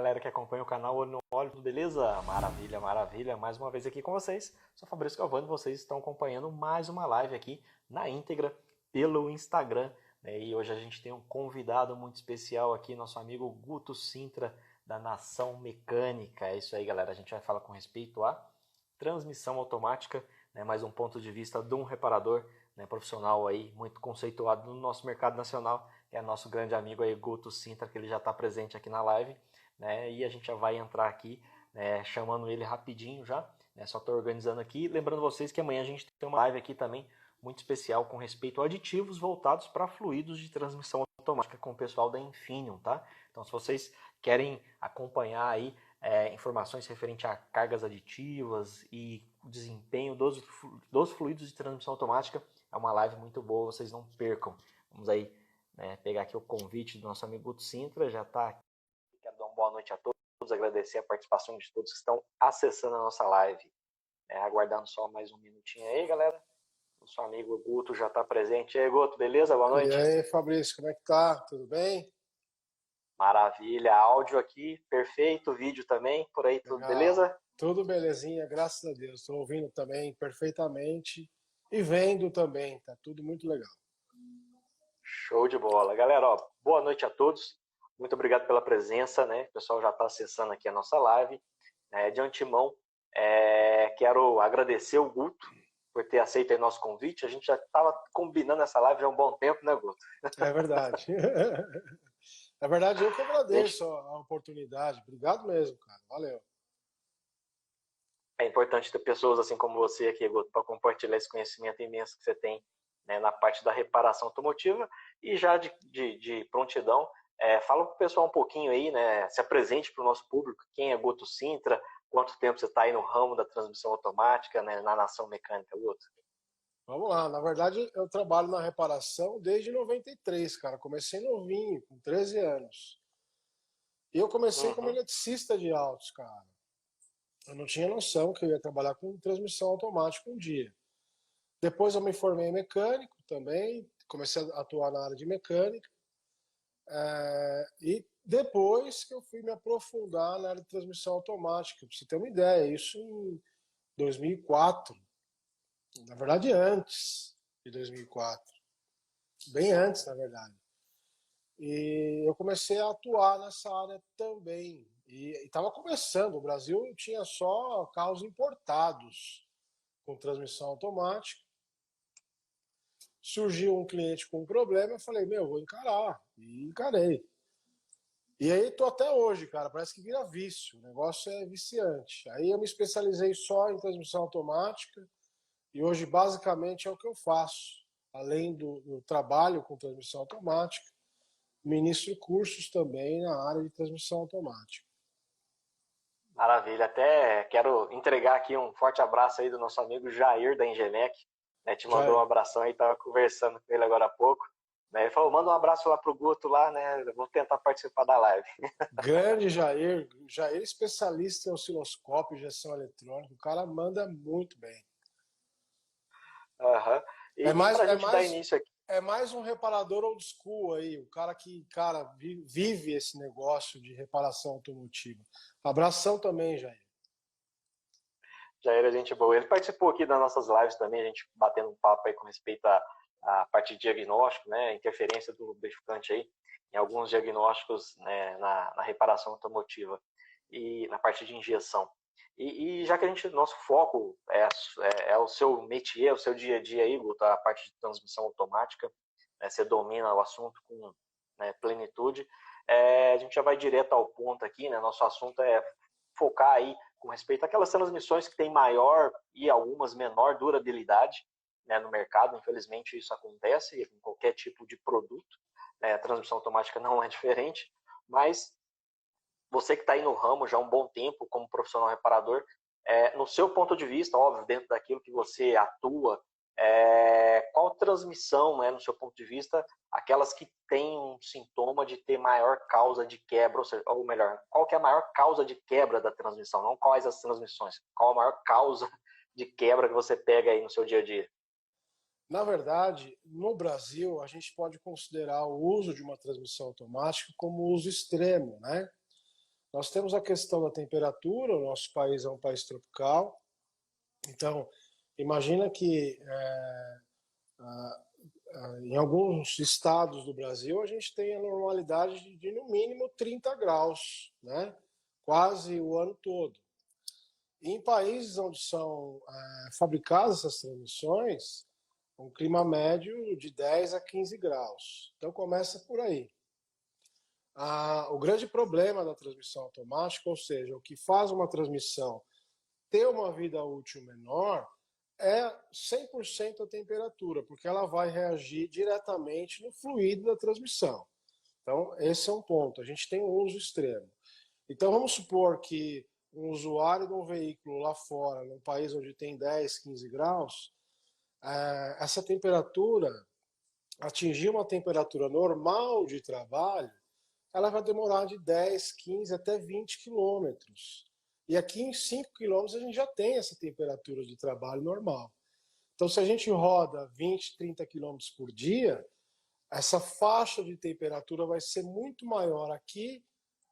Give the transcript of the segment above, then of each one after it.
galera que acompanha o canal Olho no Olho, tudo beleza? Maravilha, maravilha. Mais uma vez aqui com vocês. Sou Fabrício Galvani, vocês estão acompanhando mais uma live aqui na íntegra pelo Instagram, né? E hoje a gente tem um convidado muito especial aqui, nosso amigo Guto Sintra, da Nação Mecânica. É isso aí, galera. A gente vai falar com respeito à transmissão automática, né? Mais um ponto de vista de um reparador, né, profissional aí, muito conceituado no nosso mercado nacional, que é nosso grande amigo aí, Guto Sintra, que ele já está presente aqui na live, né, e a gente já vai entrar aqui, né, chamando ele rapidinho já, né, só estou organizando aqui, lembrando vocês que amanhã a gente tem uma live aqui também, muito especial com respeito a aditivos voltados para fluidos de transmissão automática com o pessoal da Infinium, tá? Então se vocês querem acompanhar aí informações referentes a cargas aditivas e o desempenho dos fluidos de transmissão automática, é uma live muito boa, vocês não percam. Vamos aí, né, pegar aqui o convite do nosso amigo Guto Sintra, já está aqui. Quero dar uma boa noite a todos, agradecer a participação de todos que estão acessando a nossa live. Aguardando só mais um minutinho aí, galera. Nosso amigo Guto já está presente. E aí, Guto, beleza? Boa noite. E aí, Fabrício, como é que tá? Tudo bem? Maravilha, áudio aqui, perfeito, vídeo também, por aí, tudo Legal. beleza? Tudo belezinha, graças a Deus. Estou ouvindo também perfeitamente e vendo também, tá tudo muito legal. Show de bola. Galera, ó, boa noite a todos. Muito obrigado pela presença, né? O pessoal já está acessando aqui a nossa live. De antemão, quero agradecer o Guto por ter aceito aí nosso convite. A gente já estava combinando essa live há um bom tempo, né, Guto? É verdade. É verdade, eu que agradeço a oportunidade. Obrigado mesmo, cara. Valeu. É importante ter pessoas assim como você aqui, Guto, para compartilhar esse conhecimento imenso que você tem, né, na parte da reparação automotiva. E já de prontidão, fala para o pessoal um pouquinho aí, né, se apresente para o nosso público, quem é Guto Sintra, quanto tempo você está aí no ramo da transmissão automática, né, na Nação Mecânica, Guto? Vamos lá, na verdade eu trabalho na reparação desde 93, cara. Comecei novinho, com 13 anos. E eu comecei como eletricista de autos, cara. Eu não tinha noção que eu ia trabalhar com transmissão automática um dia. Depois eu me formei em mecânico também, comecei a atuar na área de mecânica. E depois que eu fui me aprofundar na área de transmissão automática, para você ter uma ideia, isso em 2004. Na verdade, antes de 2004. Bem antes, na verdade. E eu comecei a atuar nessa área também. E estava começando, o Brasil tinha só carros importados com transmissão automática. Surgiu um cliente com um problema, eu falei, vou encarar. E encarei. E aí tô até hoje, cara, parece que vira vício, o negócio é viciante. Aí eu me especializei só em transmissão automática e hoje basicamente é o que eu faço. Além do trabalho com transmissão automática, ministro cursos também na área de transmissão automática. Maravilha, até quero entregar aqui um forte abraço aí do nosso amigo Jair da Engenec, né, te mandou um abração aí, estava conversando com ele agora há pouco, né, ele falou, manda um abraço lá pro Guto lá, né, vou tentar participar da live. Grande Jair, Jair especialista em osciloscópio e injeção eletrônica, o cara manda muito bem. E pra gente dar início aqui. É mais um reparador old school aí, o cara que, cara, vive esse negócio de reparação automotiva. Abração também, Jair. Jair é gente boa. Ele participou aqui das nossas lives também, a gente batendo um papo aí com respeito à parte de diagnóstico, né, interferência do lubrificante aí, em alguns diagnósticos, né, na reparação automotiva e na parte de injeção. E já que nosso foco é o seu métier, o seu dia a dia aí, Guto, a parte de transmissão automática, né, você domina o assunto com, né, plenitude, a gente já vai direto ao ponto aqui, né, nosso assunto é focar aí com respeito àquelas transmissões que têm maior e algumas menor durabilidade, né, no mercado. Infelizmente isso acontece em qualquer tipo de produto, né, a transmissão automática não é diferente, mas você que está aí no ramo já há um bom tempo como profissional reparador, no seu ponto de vista, óbvio, dentro daquilo que você atua, qual transmissão, né, no seu ponto de vista, aquelas que têm um sintoma de ter maior causa de quebra, ou melhor, qual que é a maior causa de quebra da transmissão, não quais as transmissões, qual a maior causa de quebra que você pega aí no seu dia a dia? Na verdade, no Brasil, a gente pode considerar o uso de uma transmissão automática como uso extremo, né? Nós temos a questão da temperatura, o nosso país é um país tropical, então imagina que em alguns estados do Brasil a gente tem a normalidade de no mínimo 30 graus, né? Quase o ano todo. E em países onde são fabricadas essas transmissões, um clima médio de 10 a 15 graus. Então começa por aí. O grande problema da transmissão automática, ou seja, o que faz uma transmissão ter uma vida útil menor, é 100% a temperatura, porque ela vai reagir diretamente no fluido da transmissão. Então, esse é um ponto. A gente tem um uso extremo. Então, vamos supor que um usuário de um veículo lá fora, num país onde tem 10, 15 graus, essa temperatura, atingir uma temperatura normal de trabalho, ela vai demorar de 10, 15 até 20 quilômetros. E aqui em 5 quilômetros a gente já tem essa temperatura de trabalho normal. Então, se a gente roda 20, 30 quilômetros por dia, essa faixa de temperatura vai ser muito maior aqui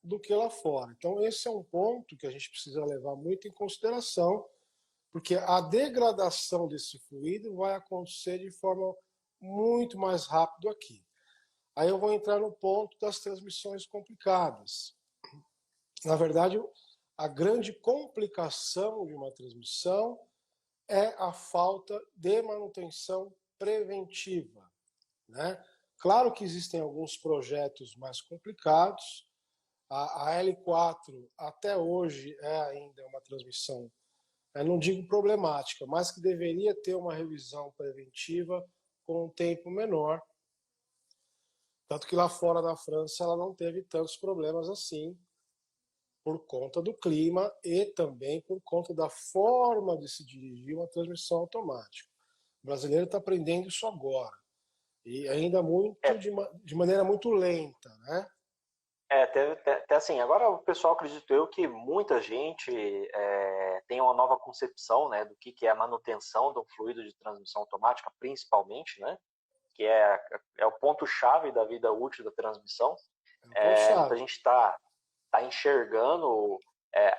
do que lá fora. Então, esse é um ponto que a gente precisa levar muito em consideração, porque a degradação desse fluido vai acontecer de forma muito mais rápida aqui. Aí eu vou entrar no ponto das transmissões complicadas. Na verdade, a grande complicação de uma transmissão é a falta de manutenção preventiva, né? Claro que existem alguns projetos mais complicados. A L4 até hoje é ainda uma transmissão, não digo problemática, mas que deveria ter uma revisão preventiva com um tempo menor. Tanto que lá fora na França ela não teve tantos problemas assim, por conta do clima e também por conta da forma de se dirigir uma transmissão automática. O brasileiro está aprendendo isso agora. E ainda muito de maneira muito lenta, né? Até assim, agora o pessoal, acredito eu, que muita gente tem uma nova concepção, né, do que é a manutenção do fluido de transmissão automática, principalmente, né, que é o ponto-chave da vida útil da transmissão. Muita gente está enxergando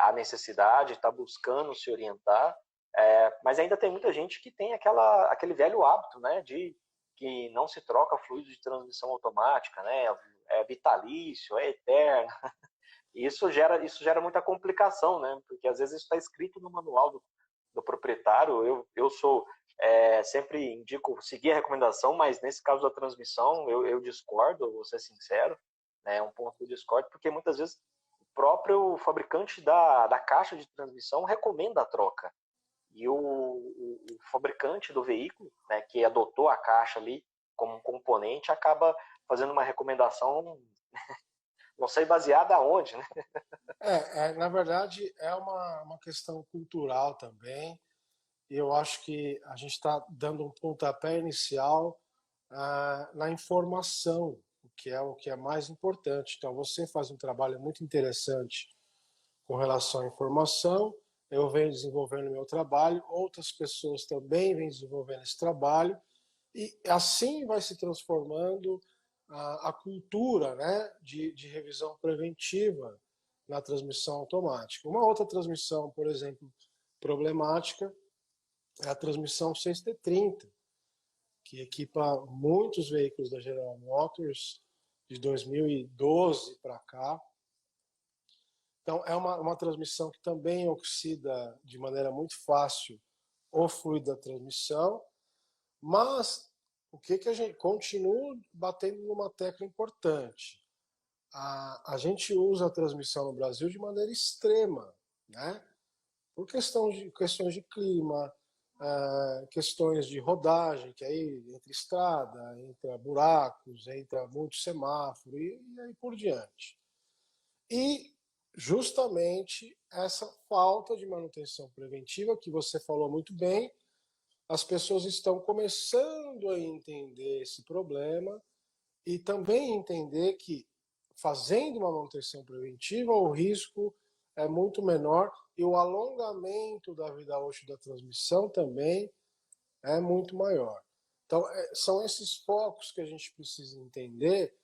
a necessidade, está buscando se orientar, mas ainda tem muita gente que tem aquele velho hábito, né, de que não se troca fluido de transmissão automática, né, é vitalício, é eterno. E isso gera muita complicação, né, porque às vezes está escrito no manual do proprietário. Eu sempre indico seguir a recomendação, mas nesse caso da transmissão eu discordo, vou ser sincero, né, é um ponto que eu discordo, porque muitas vezes o próprio fabricante da caixa de transmissão recomenda a troca. E o fabricante do veículo, né, que adotou a caixa ali como um componente, acaba fazendo uma recomendação, não sei baseada aonde, né? Na verdade, é uma questão cultural também. E eu acho que a gente está dando um pontapé inicial na informação, o que é mais importante. Então, você faz um trabalho muito interessante com relação à informação. Eu venho desenvolvendo meu trabalho, outras pessoas também vêm desenvolvendo esse trabalho, e assim vai se transformando a cultura, né, de revisão preventiva na transmissão automática. Uma outra transmissão, por exemplo, problemática é a transmissão 6T30, que equipa muitos veículos da General Motors de 2012 para cá. Então, é uma transmissão que também oxida de maneira muito fácil o fluido da transmissão, mas o que a gente continua batendo numa tecla importante? A gente usa a transmissão no Brasil de maneira extrema, né? Por questões de clima, questões de rodagem, que aí entra estrada, entra buracos, entra muito semáforo e aí por diante. E justamente essa falta de manutenção preventiva, que você falou muito bem, as pessoas estão começando a entender esse problema e também entender que fazendo uma manutenção preventiva o risco é muito menor e o alongamento da vida útil da transmissão também é muito maior. Então, são esses focos que a gente precisa entender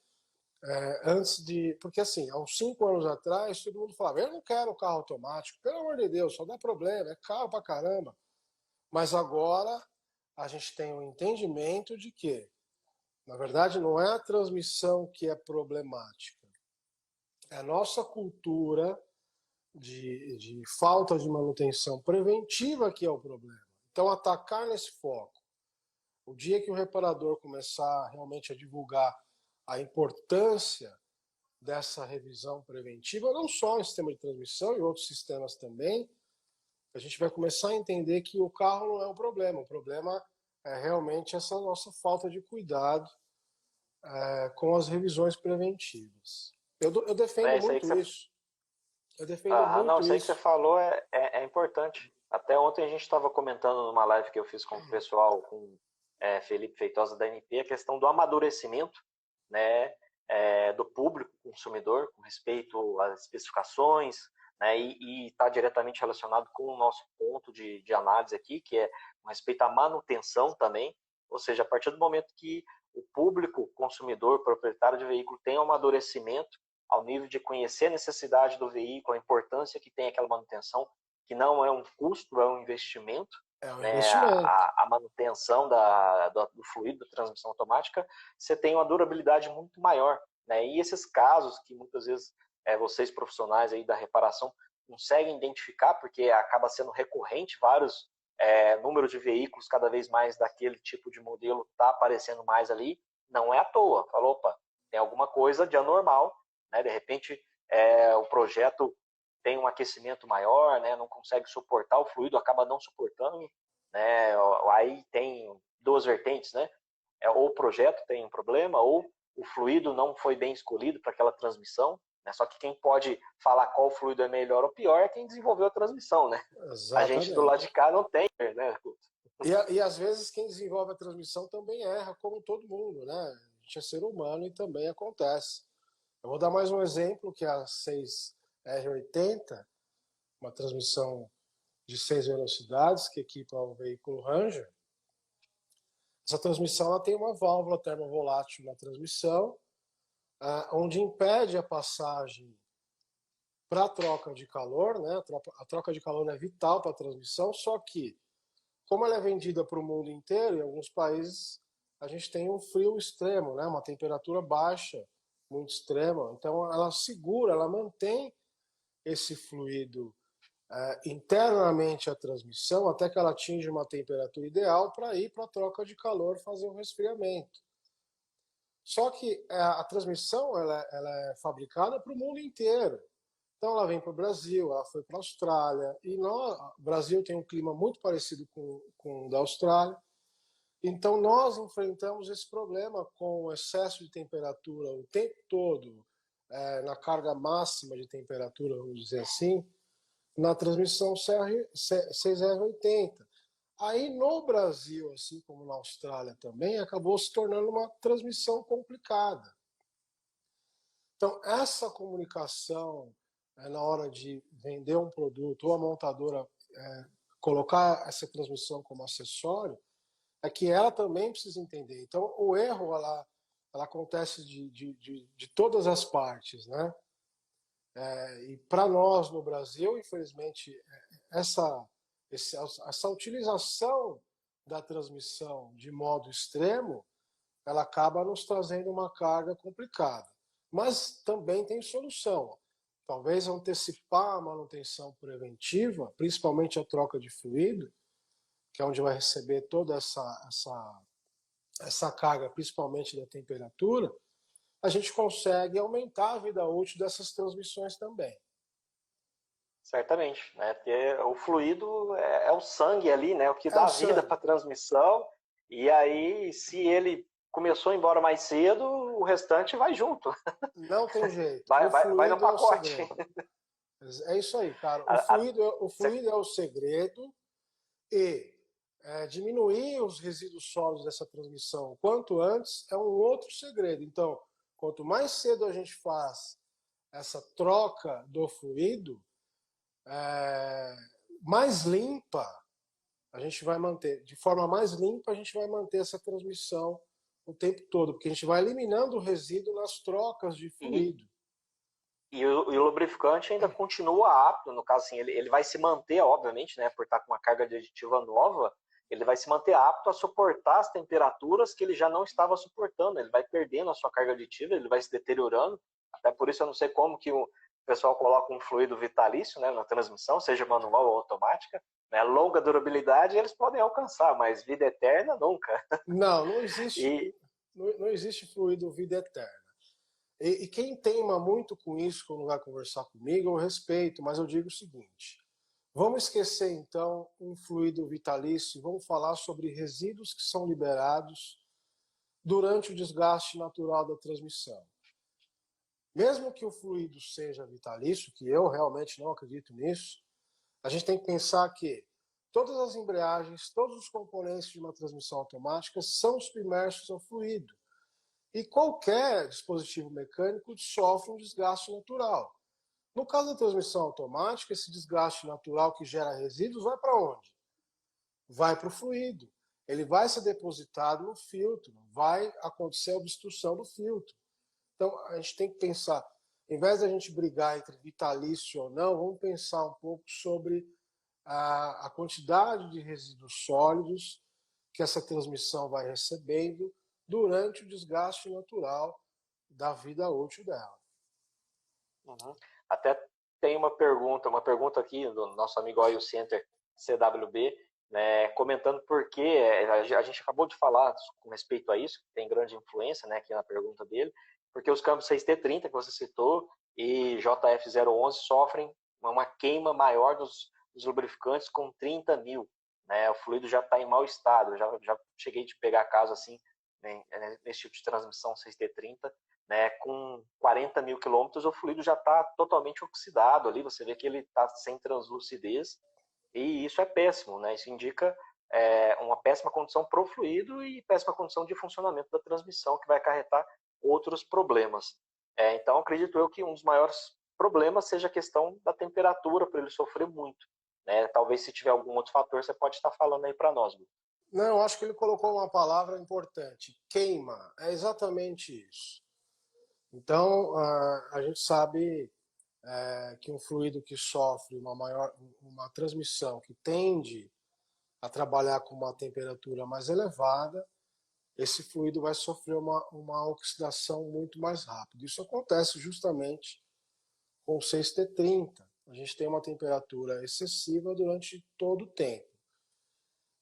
antes de... Porque assim, há uns 5 anos atrás, todo mundo falava, eu não quero carro automático, pelo amor de Deus, só dá problema, é caro pra caramba. Mas agora a gente tem um entendimento de que, na verdade, não é a transmissão que é problemática, é a nossa cultura de falta de manutenção preventiva que é o problema. Então, atacar nesse foco. O dia que o reparador começar realmente a divulgar a importância dessa revisão preventiva, não só em sistema de transmissão, em outros sistemas também, a gente vai começar a entender que o carro não é o problema é realmente essa nossa falta de cuidado com as revisões preventivas. Eu defendo Isso aí que muito você isso. Eu defendo Não, muito isso aí que você isso. falou é importante. Até ontem a gente estava comentando numa live que eu fiz com o pessoal, com Felipe Feitosa da NP, a questão do amadurecimento, né, do público consumidor com respeito às especificações, né, e está diretamente relacionado com o nosso ponto de análise aqui, que é com respeito à manutenção também, ou seja, a partir do momento que o público consumidor, proprietário de veículo, tem um amadurecimento ao nível de conhecer a necessidade do veículo, a importância que tem aquela manutenção, que não é um custo, é um investimento, É um né, investimento. a manutenção do fluido da transmissão automática, você tem uma durabilidade muito maior. Né? E esses casos que muitas vezes vocês profissionais aí da reparação conseguem identificar, porque acaba sendo recorrente, vários números de veículos cada vez mais daquele tipo de modelo está aparecendo mais ali, não é à toa. Falou, opa, tem alguma coisa de anormal, né? De repente o projeto tem um aquecimento maior, né? Não consegue suportar o fluido, acaba não suportando, né? Aí tem duas vertentes, né? Ou o projeto tem um problema, ou o fluido não foi bem escolhido para aquela transmissão, né? Só que quem pode falar qual fluido é melhor ou pior é quem desenvolveu a transmissão, né? A gente do lado de Exatamente. cá não tem, né? E às vezes quem desenvolve a transmissão também erra, como todo mundo, né? A gente é ser humano e também acontece. Eu vou dar mais um exemplo, que é a 6R80, uma transmissão de 6 velocidades que equipa o veículo Ranger. Essa transmissão ela tem uma válvula termovolátil na transmissão, onde impede a passagem para a troca de calor, né? A troca de calor é vital para a transmissão, só que, como ela é vendida para o mundo inteiro, em alguns países a gente tem um frio extremo, né? Uma temperatura baixa, muito extrema. Então ela segura, ela mantém esse fluido internamente a transmissão até que ela atinja uma temperatura ideal para ir para a troca de calor, fazer o resfriamento. Só que a transmissão ela é fabricada para o mundo inteiro. Então ela vem para o Brasil, ela foi para a Austrália, e o Brasil tem um clima muito parecido com o da Austrália. Então nós enfrentamos esse problema com o excesso de temperatura o tempo todo, na carga máxima de temperatura, vamos dizer assim, na transmissão 6R80. Aí no Brasil, assim como na Austrália também, acabou se tornando uma transmissão complicada. Então, essa comunicação na hora de vender um produto, ou a montadora colocar essa transmissão como acessório, é que ela também precisa entender. Então, o erro ela acontece de todas as partes, né? E para nós no Brasil, infelizmente, essa utilização da transmissão de modo extremo, ela acaba nos trazendo uma carga complicada. Mas também tem solução. Talvez antecipar a manutenção preventiva, principalmente a troca de fluido, que é onde vai receber toda essa carga, principalmente da temperatura, a gente consegue aumentar a vida útil dessas transmissões também. Certamente, né? Porque o fluido é o sangue ali, né? O que É o dá vida sangue. para a transmissão. E aí, se ele começou a ir embora mais cedo, o restante vai junto. Não tem jeito. Vai no Fluido é o pacote. segredo. É isso aí, cara. A, a, O fluido é o segredo e diminuir os resíduos sólidos dessa transmissão quanto antes é um outro segredo. Então, quanto mais cedo a gente faz essa troca do fluido, mais limpa a gente vai manter. De forma mais limpa, a gente vai manter essa transmissão o tempo todo, porque a gente vai eliminando o resíduo nas trocas de E, fluido. e o lubrificante ainda continua apto, no caso assim, ele vai se manter, obviamente, né, por estar com uma carga de aditiva nova, ele vai se manter apto a suportar as temperaturas que ele já não estava suportando, ele vai perdendo a sua carga aditiva, ele vai se deteriorando, até por isso eu não sei como que o pessoal coloca um fluido vitalício, né, na transmissão, seja manual ou automática, né, longa durabilidade eles podem alcançar, mas vida eterna nunca. Não existe, E, não existe fluido vida eterna. E quem teima muito com isso, quando vai conversar comigo, eu respeito, mas eu digo o seguinte: vamos esquecer então um fluido vitalício e vamos falar sobre resíduos que são liberados durante o desgaste natural da transmissão. Mesmo que o fluido seja vitalício, que eu realmente não acredito nisso, a gente tem que pensar que todas as embreagens, todos os componentes de uma transmissão automática são submersos ao fluido. E qualquer dispositivo mecânico sofre um desgaste natural. No caso da transmissão automática, esse desgaste natural que gera resíduos vai para onde? Vai para o fluido. Ele vai ser depositado no filtro, vai acontecer a obstrução do filtro. Então, a gente tem que pensar, em vez de a gente brigar entre vitalício ou não, vamos pensar um pouco sobre a quantidade de resíduos sólidos que essa transmissão vai recebendo durante o desgaste natural da vida útil dela. uhum. Até tem uma pergunta aqui do nosso amigo Oil Center CWB, né, comentando por que a gente acabou de falar com respeito a isso, que tem grande influência, né, aqui na pergunta dele, porque os câmbios 6T30 que você citou e JF011 sofrem uma queima maior dos lubrificantes com 30 mil, né, o fluido já está em mau estado, já cheguei de pegar caso assim, né, nesse tipo de transmissão 6T30, né, com 40 mil quilômetros, o fluido já está totalmente oxidado ali, você vê que ele está sem translucidez, e isso é péssimo, né? Isso indica uma péssima condição para o fluido e péssima condição de funcionamento da transmissão, que vai acarretar outros problemas. Então, acredito eu que um dos maiores problemas seja a questão da temperatura, para ele sofrer muito. Né? Talvez se tiver algum outro fator, você pode estar falando aí para nós, Gu. Não, eu acho que ele colocou uma palavra importante: queima. É exatamente isso. Então, a gente sabe que um fluido que sofre uma transmissão que tende a trabalhar com uma temperatura mais elevada, esse fluido vai sofrer uma oxidação muito mais rápida. Isso acontece justamente com o 6T30. A gente tem uma temperatura excessiva durante todo o tempo.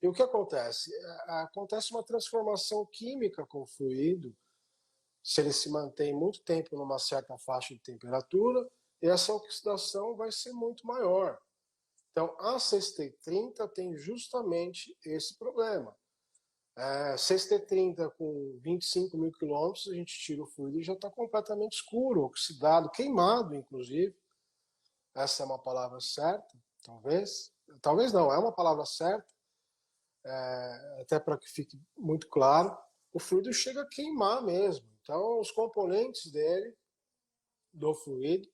E o que acontece? Acontece uma transformação química com o fluido, se ele se mantém muito tempo numa certa faixa de temperatura, e essa oxidação vai ser muito maior. Então, a 6T30 tem justamente esse problema. 6T30 com 25 mil quilômetros, a gente tira o fluido e já está completamente escuro, oxidado, queimado, inclusive. Essa é uma palavra certa, talvez. Talvez não, é uma palavra certa, até para que fique muito claro. O fluido chega a queimar mesmo. Então, os componentes dele, do fluido,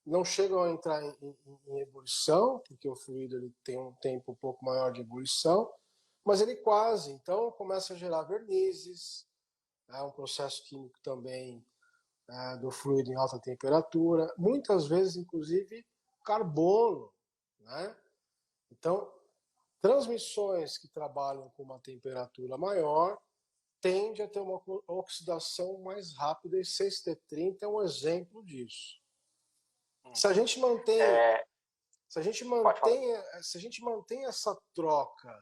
não chegam a entrar em ebulição, porque o fluido ele tem um tempo um pouco maior de ebulição, mas ele quase. Então, começa a gerar vernizes, um processo químico também do fluido em alta temperatura, muitas vezes, inclusive, carbono. Né? Então, transmissões que trabalham com uma temperatura maior tende a ter uma oxidação mais rápida, e 6T30 é um exemplo disso. Se a gente mantém, É, se a gente pode falar. mantém, se a gente mantém essa troca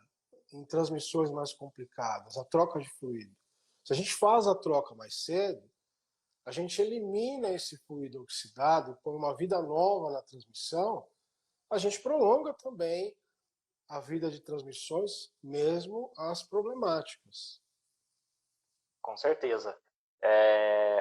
em transmissões mais complicadas, a troca de fluido, se a gente faz a troca mais cedo, a gente elimina esse fluido oxidado, põe uma vida nova na transmissão, a gente prolonga também a vida de transmissões, mesmo as problemáticas. Com certeza.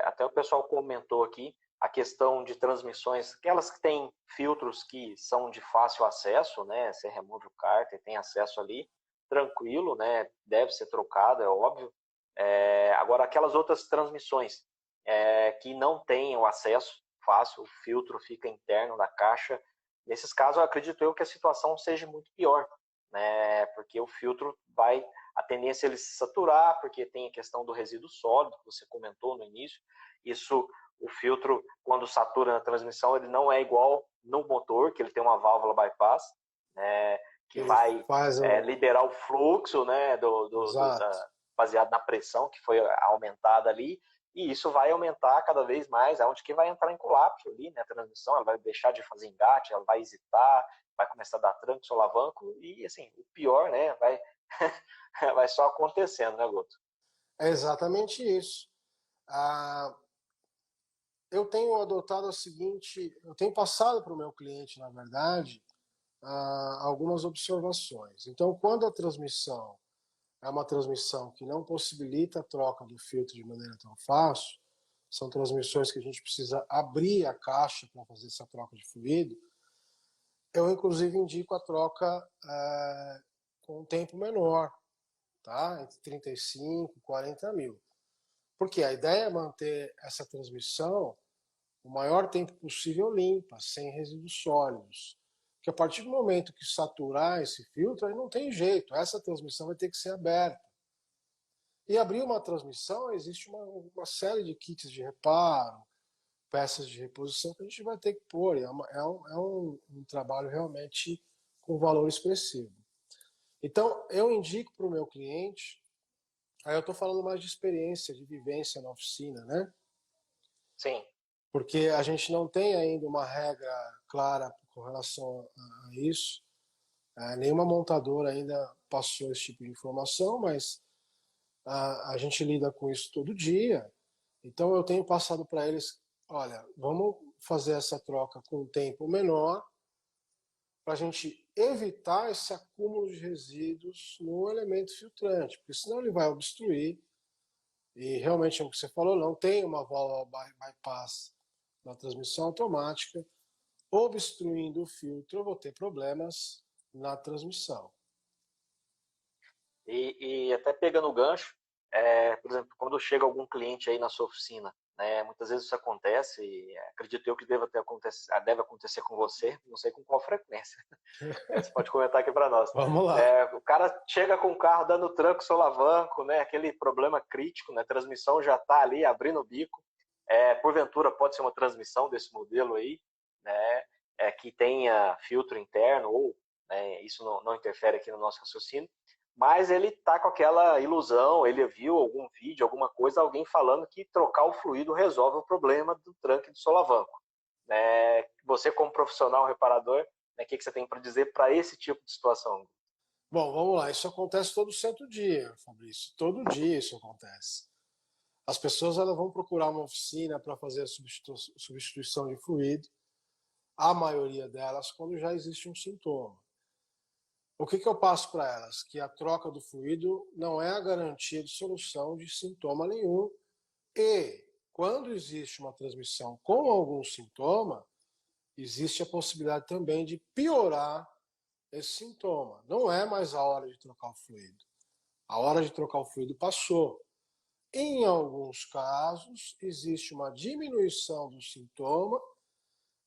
Até o pessoal comentou aqui a questão de transmissões, aquelas que têm filtros que são de fácil acesso, né? Você remove o cárter, tem acesso ali, tranquilo, né? Deve ser trocado, é óbvio. Agora, aquelas outras transmissões que não têm o acesso fácil, o filtro fica interno da caixa. Nesses casos, eu acredito eu que a situação seja muito pior, né? Porque o filtro vai a tendência é ele se saturar, porque tem a questão do resíduo sólido, que você comentou no início. Isso, o filtro, quando satura na transmissão, ele não é igual no motor, que ele tem uma válvula bypass, né, que Ele vai faz liberar o fluxo, né, Exato. baseado na pressão que foi aumentada ali, e isso vai aumentar cada vez mais, aonde que vai entrar em colapso ali, né, a transmissão, ela vai deixar de fazer engate, ela vai hesitar, vai começar a dar tranco, solavanco, e assim, o pior, né, vai só acontecendo, né, Guto? É exatamente isso. Ah, eu tenho adotado a seguinte, eu tenho passado para o meu cliente, na verdade, algumas observações. Então, quando a transmissão é uma transmissão que não possibilita a troca do filtro de maneira tão fácil, são transmissões que a gente precisa abrir a caixa para fazer essa troca de fluido, eu inclusive indico a troca com um tempo menor, tá? Entre 35 e 40 mil. Porque a ideia é manter essa transmissão o maior tempo possível limpa, sem resíduos sólidos. Porque a partir do momento que saturar esse filtro, aí não tem jeito, essa transmissão vai ter que ser aberta. E abrir uma transmissão, existe uma série de kits de reparo, peças de reposição que a gente vai ter que pôr. É um trabalho realmente com valor expressivo. Então, eu indico para o meu cliente, aí eu estou falando mais de experiência, de vivência na oficina, né? Sim. Porque a gente não tem ainda uma regra clara com relação a isso. Nenhuma montadora ainda passou esse tipo de informação, mas a gente lida com isso todo dia. Então eu tenho passado para eles, olha, vamos fazer essa troca com um tempo menor para a gente evitar esse acúmulo de resíduos no elemento filtrante, porque senão ele vai obstruir. E realmente, é o que você falou, não tem uma válvula bypass na transmissão automática, obstruindo o filtro, eu vou ter problemas na transmissão. E até pegando o gancho, por exemplo, quando chega algum cliente aí na sua oficina, né, muitas vezes isso acontece, e acredito eu que deve acontecer com você, não sei com qual frequência. Você pode comentar aqui para nós. Vamos lá. O cara chega com o carro dando tranco, solavanco, né, aquele problema crítico, né, a transmissão já está ali abrindo o bico. Porventura pode ser uma transmissão desse modelo aí, né, que tenha filtro interno, ou né, isso não interfere aqui no nosso raciocínio, mas ele tá com aquela ilusão, ele viu algum vídeo, alguma coisa, alguém falando que trocar o fluido resolve o problema do tranque do solavanco. Você como profissional reparador, o que você tem para dizer para esse tipo de situação? Bom, vamos lá. Isso acontece todo santo dia, Fabrício. Todo dia isso acontece. As pessoas elas vão procurar uma oficina para fazer a substituição de fluido, a maioria delas quando já existe um sintoma. O que eu passo para elas? Que a troca do fluido não é a garantia de solução de sintoma nenhum. E quando existe uma transmissão com algum sintoma, existe a possibilidade também de piorar esse sintoma. Não é mais a hora de trocar o fluido. A hora de trocar o fluido passou. Em alguns casos, existe uma diminuição do sintoma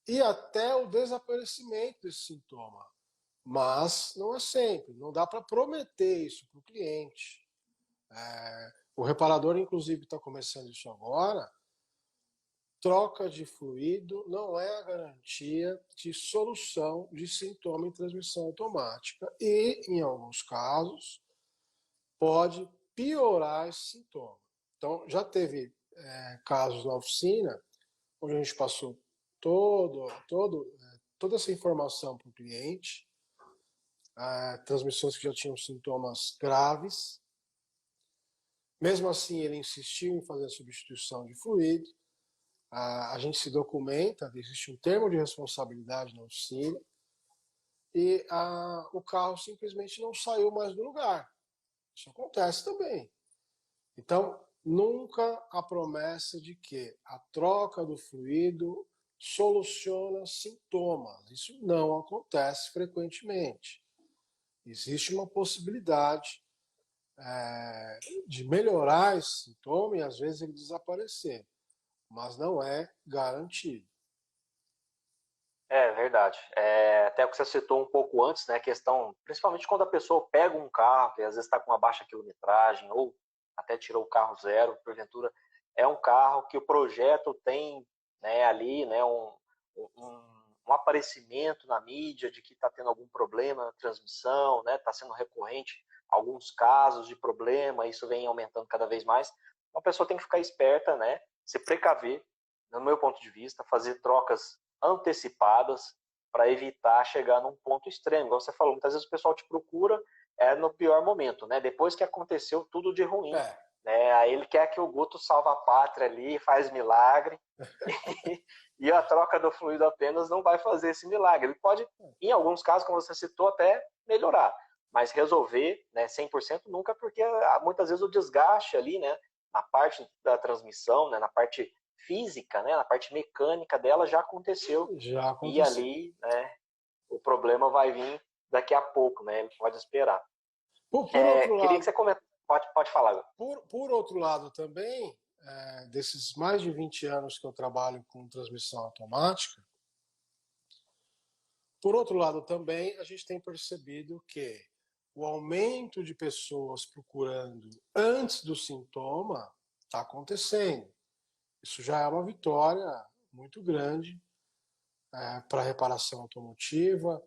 e até o desaparecimento desse sintoma. Mas não é sempre, não dá para prometer isso para o cliente. O reparador, inclusive, está começando isso agora. Troca de fluido não é a garantia de solução de sintoma em transmissão automática e, em alguns casos, pode piorar esse sintoma. Então, já teve casos na oficina onde a gente passou toda essa informação para o cliente, transmissões que já tinham sintomas graves. Mesmo assim, ele insistiu em fazer a substituição de fluido. A gente se documenta, existe um termo de responsabilidade na oficina e o carro simplesmente não saiu mais do lugar. Isso acontece também. Então, nunca a promessa de que a troca do fluido soluciona sintomas. Isso não acontece frequentemente. Existe uma possibilidade de melhorar esse sintoma e às vezes ele desaparecer, mas não é garantido. É verdade. Até o que você citou um pouco antes, né? A questão, principalmente quando a pessoa pega um carro, que às vezes está com uma baixa quilometragem, ou até tirou o carro zero, porventura, é um carro que o projeto tem, né, ali, né, um aparecimento na mídia de que está tendo algum problema na transmissão, né? Está sendo recorrente alguns casos de problema, isso vem aumentando cada vez mais. Então, a pessoa tem que ficar esperta, né? Se precaver, no meu ponto de vista, fazer trocas antecipadas para evitar chegar num ponto extremo. Igual você falou, muitas vezes o pessoal te procura no pior momento, né? Depois que aconteceu tudo de ruim. É, Né? Aí ele quer que o Guto salva a pátria ali, faz milagre, e a troca do fluido apenas não vai fazer esse milagre. Ele pode, em alguns casos, como você citou, até melhorar, mas resolver, né, 100% nunca, porque muitas vezes o desgaste ali, né, na parte da transmissão, né, na parte física, né, na parte mecânica dela já aconteceu, já e aconteceu. ali, né, o problema vai vir daqui a pouco, né, ele pode esperar. Por outro Queria que lado, você comentasse, pode falar. por outro lado também, desses mais de 20 anos que eu trabalho com transmissão automática, por outro lado também a gente tem percebido que o aumento de pessoas procurando antes do sintoma está acontecendo. Isso já é uma vitória muito grande para a reparação automotiva,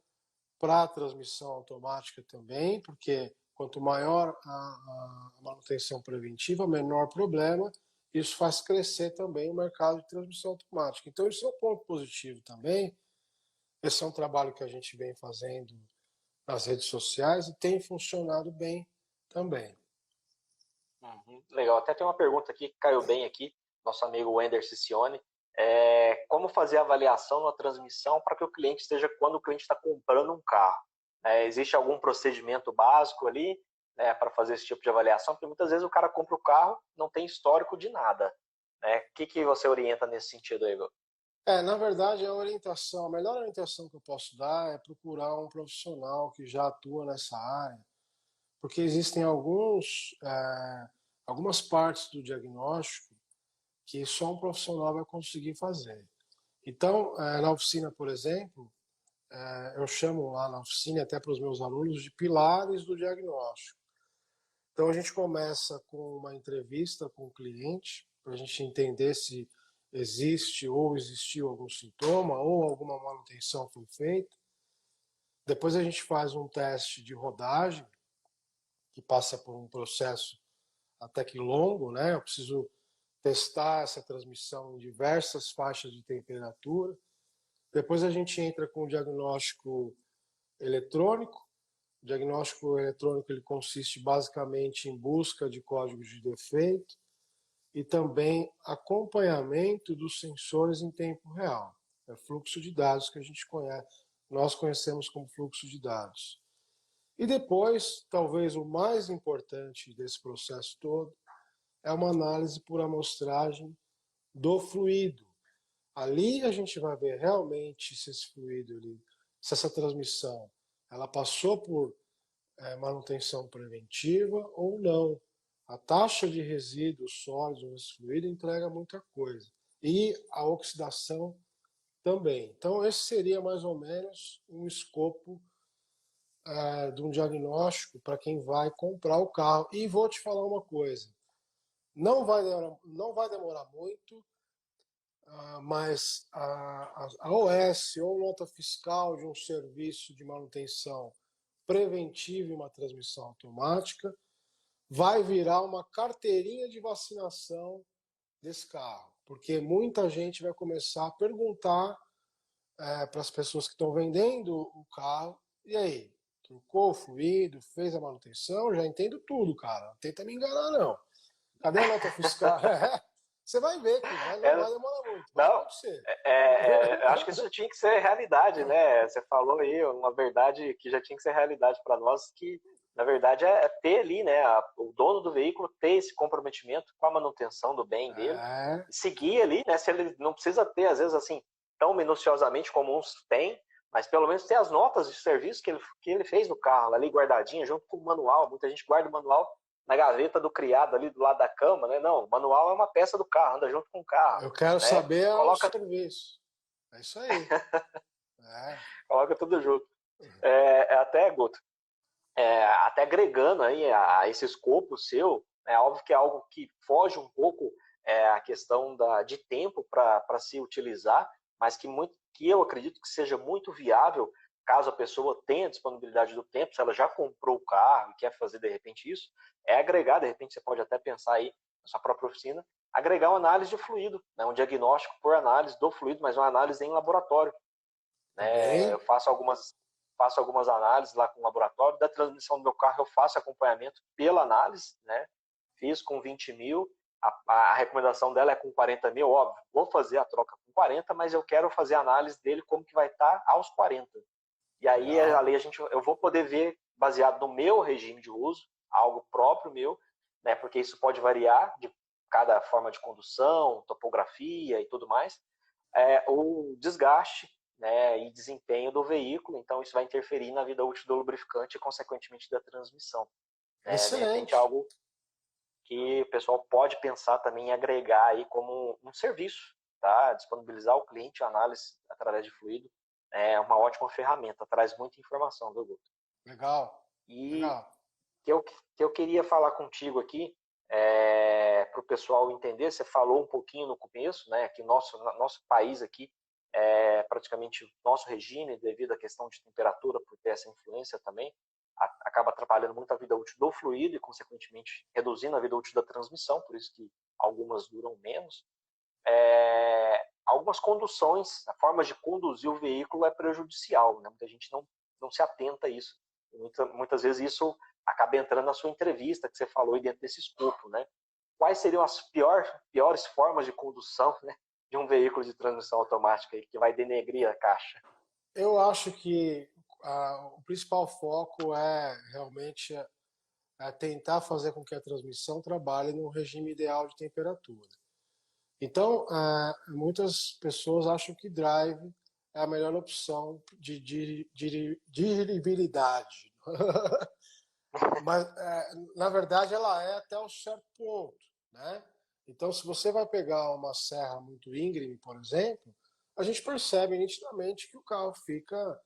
para a transmissão automática também, porque quanto maior a manutenção preventiva, menor o problema. Isso faz crescer também o mercado de transmissão automática. Então, isso é um ponto positivo também. Esse é um trabalho que a gente vem fazendo nas redes sociais e tem funcionado bem também. Uhum, legal. Até tem uma pergunta aqui que caiu bem aqui, nosso amigo Wender Cicione. Como fazer a avaliação na transmissão para que o cliente esteja quando o cliente está comprando um carro? Existe algum procedimento básico ali, né, para fazer esse tipo de avaliação? Porque muitas vezes o cara compra o carro, não tem histórico de nada. Né? O que você orienta nesse sentido aí, Igor? Na verdade, a melhor orientação que eu posso dar é procurar um profissional que já atua nessa área, porque existem algumas partes do diagnóstico que só um profissional vai conseguir fazer. Então, na oficina, por exemplo, eu chamo lá na oficina, até para os meus alunos, de pilares do diagnóstico. Então, a gente começa com uma entrevista com o cliente, para a gente entender se existe ou existiu algum sintoma ou alguma manutenção foi feita. Depois a gente faz um teste de rodagem, que passa por um processo até que longo, né? Eu preciso testar essa transmissão em diversas faixas de temperatura. Depois a gente entra com o diagnóstico eletrônico. O diagnóstico eletrônico ele consiste basicamente em busca de códigos de defeito e também acompanhamento dos sensores em tempo real. É fluxo de dados que a gente conhece, nós conhecemos como fluxo de dados. E depois, talvez o mais importante desse processo todo, é uma análise por amostragem do fluido. Ali a gente vai ver realmente se esse fluido, se essa transmissão, ela passou por manutenção preventiva ou não. A taxa de resíduos sólidos nesse fluido entrega muita coisa. E a oxidação também. Então, esse seria mais ou menos um escopo de um diagnóstico para quem vai comprar o carro. E vou te falar uma coisa: não vai demorar muito, mas a OS ou nota fiscal de um serviço de manutenção preventiva em uma transmissão automática vai virar uma carteirinha de vacinação desse carro, porque muita gente vai começar a perguntar para as pessoas que estão vendendo o carro: e aí, trocou o fluido, fez a manutenção? Já entendo tudo, cara, não tenta me enganar não. Cadê a nota fiscal? Você vai ver que não vai demorar muito, vai Não, acontecer. eu acho que isso tinha que ser realidade, né? Você falou aí uma verdade que já tinha que ser realidade para nós, que na verdade é ter ali, né, o dono do veículo ter esse comprometimento com a manutenção do bem dele, É, e seguir ali, né? Se ele não precisa ter, às vezes, assim, tão minuciosamente como uns têm, mas pelo menos ter as notas de serviço que ele fez no carro, ali guardadinha, junto com o manual. Muita gente guarda o manual na gaveta do criado ali do lado da cama, né? Não, o manual é uma peça do carro, anda junto com o carro, eu quero né? saber o Coloca. serviço. É isso aí. joga tudo junto. Até, Guto, até agregando aí a esse escopo seu, é óbvio que é algo que foge um pouco a questão de tempo para se utilizar, mas que eu acredito que seja muito viável caso a pessoa tenha disponibilidade do tempo, se ela já comprou o carro e quer fazer de repente isso, é agregar, de repente você pode até pensar aí na sua própria oficina, agregar uma análise de fluido, né, um diagnóstico por análise do fluido, mas uma análise em laboratório. Né? Eu faço algumas análises lá com o laboratório, da transmissão do meu carro eu faço acompanhamento pela análise, né? Fiz com 20 mil, a recomendação dela é com 40 mil, óbvio, vou fazer a troca com 40, mas eu quero fazer a análise dele como que vai estar aos 40. E aí eu vou poder ver, baseado no meu regime de uso, algo próprio meu, né? Porque isso pode variar de cada forma de condução, topografia e tudo mais, o desgaste, né, e desempenho do veículo, então isso vai interferir na vida útil do lubrificante e, consequentemente, da transmissão. De repente, algo que o pessoal pode pensar também em agregar aí como um serviço, tá? Disponibilizar ao cliente a análise através de fluido é uma ótima ferramenta, traz muita informação, viu, Guto? Legal. E que eu queria falar contigo aqui, para o pessoal entender, você falou um pouquinho no começo, né, que nosso país aqui, praticamente nosso regime, devido à questão de temperatura, por ter essa influência também, acaba atrapalhando muito a vida útil do fluido e, consequentemente, reduzindo a vida útil da transmissão, por isso que algumas duram menos. Algumas conduções, a forma de conduzir o veículo é prejudicial, né? Muita gente não se atenta a isso. Muitas vezes isso acaba entrando na sua entrevista, que você falou aí dentro desse escopo, né? Quais seriam as piores formas de condução, né, de um veículo de transmissão automática aí, que vai denegrir a caixa? Eu acho que o principal foco é realmente tentar fazer com que a transmissão trabalhe no regime ideal de temperatura. Então, muitas pessoas acham que drive é a melhor opção de dirigibilidade. Mas, na verdade, ela é até um certo ponto, né? Então, se você vai pegar uma serra muito íngreme, por exemplo, a gente percebe nitidamente que o carro fica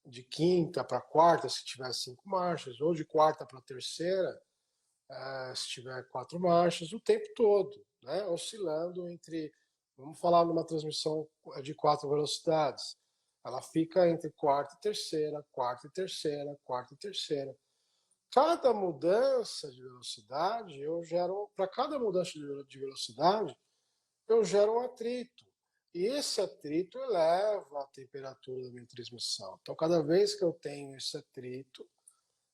de quinta para quarta, se tiver 5 marchas, ou de quarta para terceira, se tiver 4 marchas, o tempo todo, né? Oscilando entre, vamos falar numa transmissão de 4 velocidades, ela fica entre quarta e terceira, quarta e terceira, quarta e terceira. Cada mudança de velocidade, para cada mudança de velocidade, eu gero um atrito. E esse atrito eleva a temperatura da minha transmissão. Então, cada vez que eu tenho esse atrito,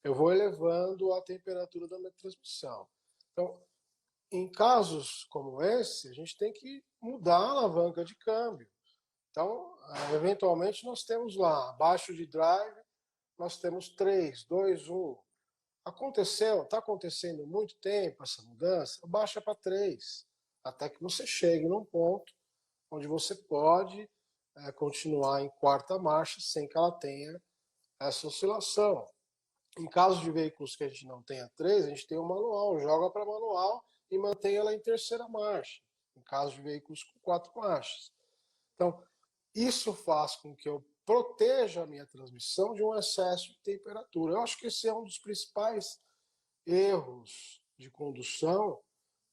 eu vou elevando a temperatura da minha transmissão. Então, em casos como esse, a gente tem que mudar a alavanca de câmbio. Então, eventualmente, nós temos lá, abaixo de drive, nós temos 3, 2, 1. Está acontecendo muito tempo essa mudança, baixa para 3, até que você chegue num ponto onde você pode continuar em quarta marcha sem que ela tenha essa oscilação. Em caso de veículos que a gente não tenha 3, a gente tem o manual, joga para manual e mantém ela em terceira marcha, em caso de veículos com 4 marchas. Então, isso faz com que eu proteja a minha transmissão de um excesso de temperatura. Eu acho que esse é um dos principais erros de condução,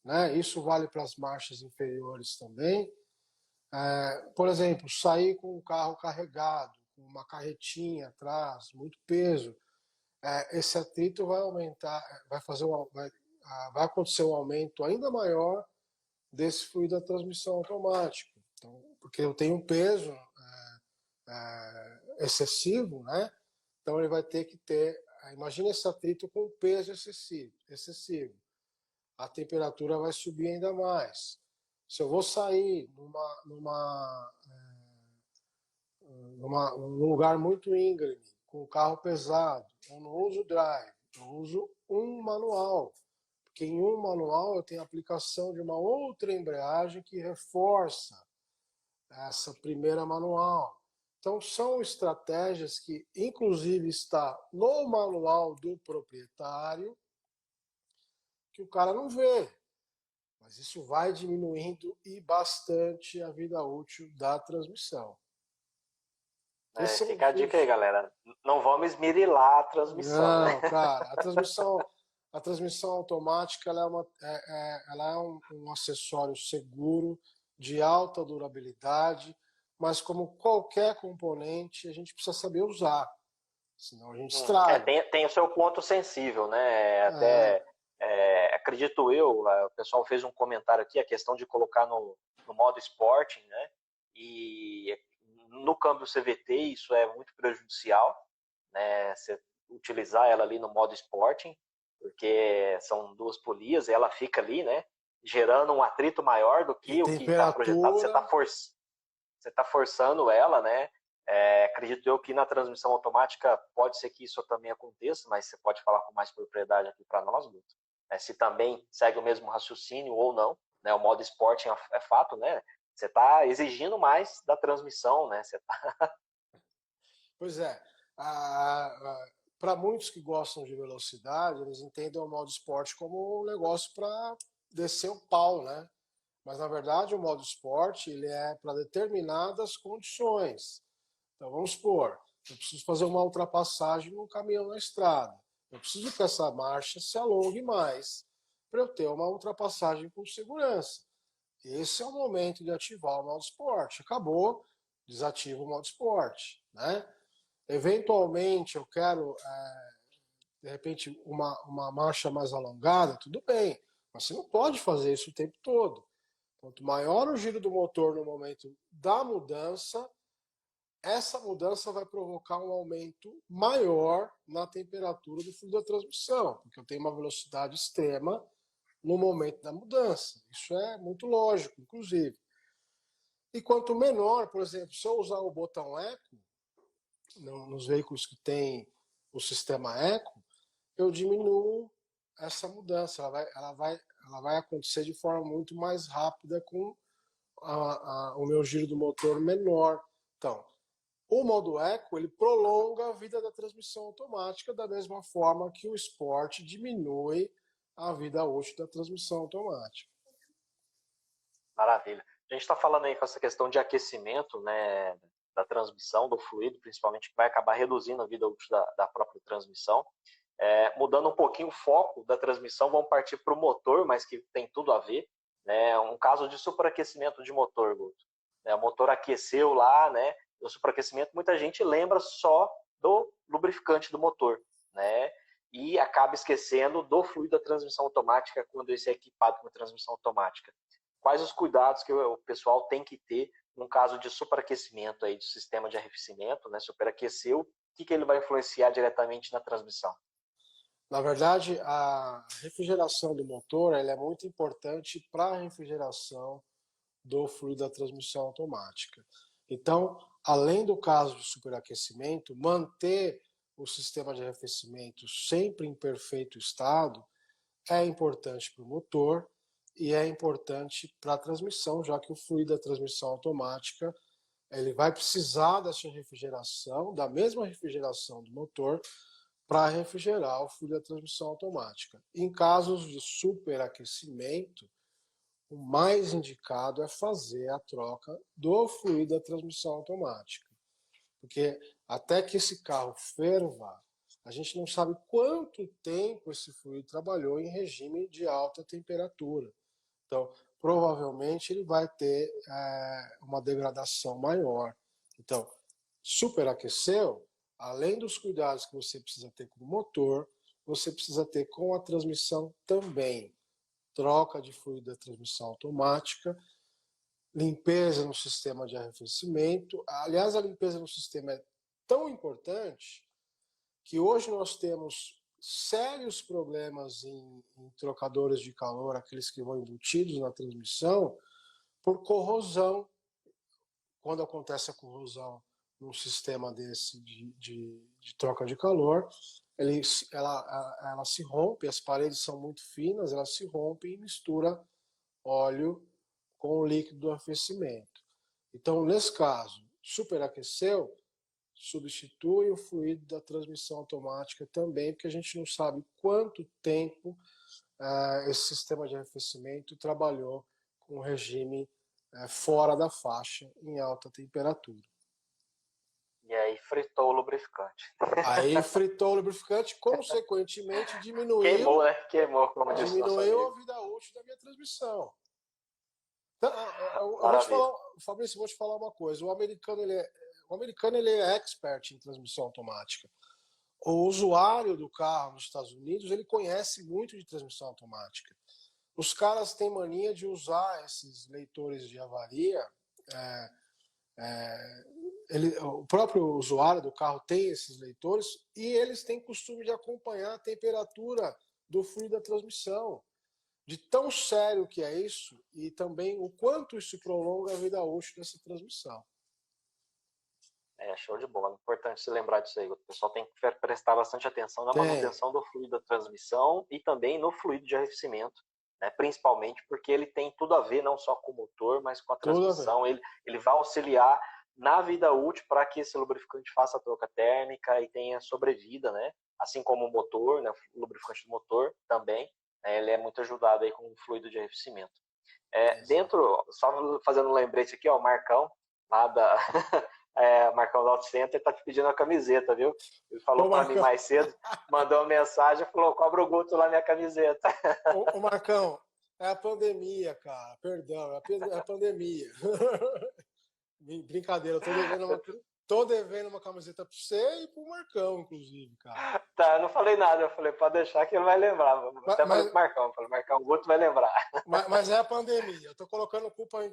né? Isso vale para as marchas inferiores também. Por exemplo, sair com o carro carregado, com uma carretinha atrás, muito peso, esse atrito vai aumentar, vai acontecer um aumento ainda maior desse fluido da transmissão automática. Então, porque eu tenho um peso excessivo, né? Então ele vai ter que ter. Imagina esse atrito com peso excessivo. A temperatura vai subir ainda mais. Se eu vou sair num lugar muito íngreme, com o carro pesado, eu não uso drive, eu uso um manual. Porque em um manual eu tenho a aplicação de uma outra embreagem que reforça essa primeira manual. Então, são estratégias que, inclusive, está no manual do proprietário, que o cara não vê. Mas isso vai diminuindo e bastante a vida útil da transmissão. Fica a dica aí, galera. Não vamos esmirilar a transmissão, né? Não, cara, a transmissão automática ela é um acessório seguro, de alta durabilidade, mas como qualquer componente, a gente precisa saber usar, senão a gente estraga. Tem o seu ponto sensível, né? É, Até acredito eu, o pessoal fez um comentário aqui, a questão de colocar no modo esporte, né? E no câmbio CVT isso é muito prejudicial, né? Você utilizar ela ali no modo esporte, porque são duas polias e ela fica ali, né? Gerando um atrito maior do e que o que está projetado. temperatura. Você tá forçando ela, né? Acredito eu que na transmissão automática pode ser que isso também aconteça, mas você pode falar com mais propriedade aqui para nós, Guto. Se também segue o mesmo raciocínio ou não, né? O modo esporte é fato, né? Você está exigindo mais da transmissão, né? Você tá... Pois é, para muitos que gostam de velocidade, eles entendem o modo esporte como um negócio para descer o pau, né? Mas na verdade o modo esporte ele é para determinadas condições. Então vamos supor, eu preciso fazer uma ultrapassagem num caminhão na estrada. Eu preciso que essa marcha se alongue mais para eu ter uma ultrapassagem com segurança. Esse é o momento de ativar o modo esporte. Acabou, desativa o modo esporte, né? Eventualmente eu quero, de repente, uma marcha mais alongada, tudo bem, mas você não pode fazer isso o tempo todo. Quanto maior o giro do motor no momento da mudança, essa mudança vai provocar um aumento maior na temperatura do fluido da transmissão, porque eu tenho uma velocidade extrema no momento da mudança. Isso é muito lógico, inclusive. E quanto menor, por exemplo, se eu usar o botão eco, nos veículos que tem o sistema eco, eu diminuo essa mudança. Ela vai acontecer de forma muito mais rápida com o meu giro do motor menor. Então, o modo eco ele prolonga a vida da transmissão automática da mesma forma que o Sport diminui a vida útil da transmissão automática. Maravilha. A gente está falando aí com essa questão de aquecimento, né, da transmissão, do fluido, principalmente, que vai acabar reduzindo a vida útil da própria transmissão. Mudando um pouquinho o foco da transmissão, vamos partir para o motor, mas que tem tudo a ver. Né, um caso de superaquecimento de motor, Guto. O motor aqueceu lá, né, o superaquecimento, muita gente lembra só do lubrificante do motor, né, e acaba esquecendo do fluido da transmissão automática quando esse é equipado com a transmissão automática. Quais os cuidados que o pessoal tem que ter num caso de superaquecimento aí do sistema de arrefecimento, né? Superaqueceu, o que ele vai influenciar diretamente na transmissão? Na verdade, a refrigeração do motor ela é muito importante para a refrigeração do fluido da transmissão automática. Então, além do caso de superaquecimento, manter o sistema de arrefecimento sempre em perfeito estado é importante para o motor e é importante para a transmissão, já que o fluido da transmissão automática ele vai precisar dessa refrigeração, da mesma refrigeração do motor, para refrigerar o fluido da transmissão automática. Em casos de superaquecimento, o mais indicado é fazer a troca do fluido da transmissão automática. Porque até que esse carro ferva, a gente não sabe quanto tempo esse fluido trabalhou em regime de alta temperatura. Então, provavelmente ele vai ter uma degradação maior. Então, superaqueceu, além dos cuidados que você precisa ter com o motor, você precisa ter com a transmissão também. Troca de fluido da transmissão automática, limpeza no sistema de arrefecimento. Aliás, a limpeza no sistema é tão importante que hoje nós temos sérios problemas em trocadores de calor, aqueles que vão embutidos na transmissão, por corrosão. Quando acontece a corrosão num sistema desse de troca de calor, ela se rompe, as paredes são muito finas, ela se rompe e mistura óleo com o líquido do aquecimento. Então, nesse caso, superaqueceu, substitui o fluido da transmissão automática também, porque a gente não sabe quanto tempo esse sistema de arrefecimento trabalhou com o regime fora da faixa, em alta temperatura. E fritou o lubrificante. Aí fritou o lubrificante, consequentemente Queimou, né? Queimou, como disse nosso diminuiu a amigo. vida útil da minha transmissão. Então, eu vou te Maravilha. falar, Fabrício, eu vou te falar uma coisa. O americano ele é expert em transmissão automática. O usuário do carro nos Estados Unidos, ele conhece muito de transmissão automática. Os caras têm mania de usar esses leitores de avaria. O próprio usuário do carro tem esses leitores e eles têm costume de acompanhar a temperatura do fluido da transmissão. De tão sério que é isso e também o quanto isso prolonga a vida útil dessa transmissão. Show de bola. Importante se lembrar disso aí. O pessoal tem que prestar bastante atenção na manutenção do fluido da transmissão e também no fluido de arrefecimento, né? Principalmente porque ele tem tudo a ver não só com o motor, mas com a transmissão. Ele vai auxiliar na vida útil para que esse lubrificante faça a troca térmica e tenha sobrevida, né? Assim como o motor, né? O lubrificante do motor também, né? Ele é muito ajudado aí com o fluido de arrefecimento. Só fazendo um lembrete aqui, ó, o Marcão, lá da... Marcão do Auto Center tá te pedindo a camiseta, viu? Ele falou para mim mais cedo, mandou uma mensagem, falou, cobra o Guto lá minha camiseta. Ô Marcão, é a pandemia, cara, perdão, é a pandemia. Brincadeira, tô devendo uma camiseta pra você e pro Marcão, inclusive, cara. Tá, eu não falei nada, eu falei, pode deixar que ele vai lembrar. Até falei pro Marcão, o Guto vai lembrar. Mas é a pandemia, eu tô colocando culpa em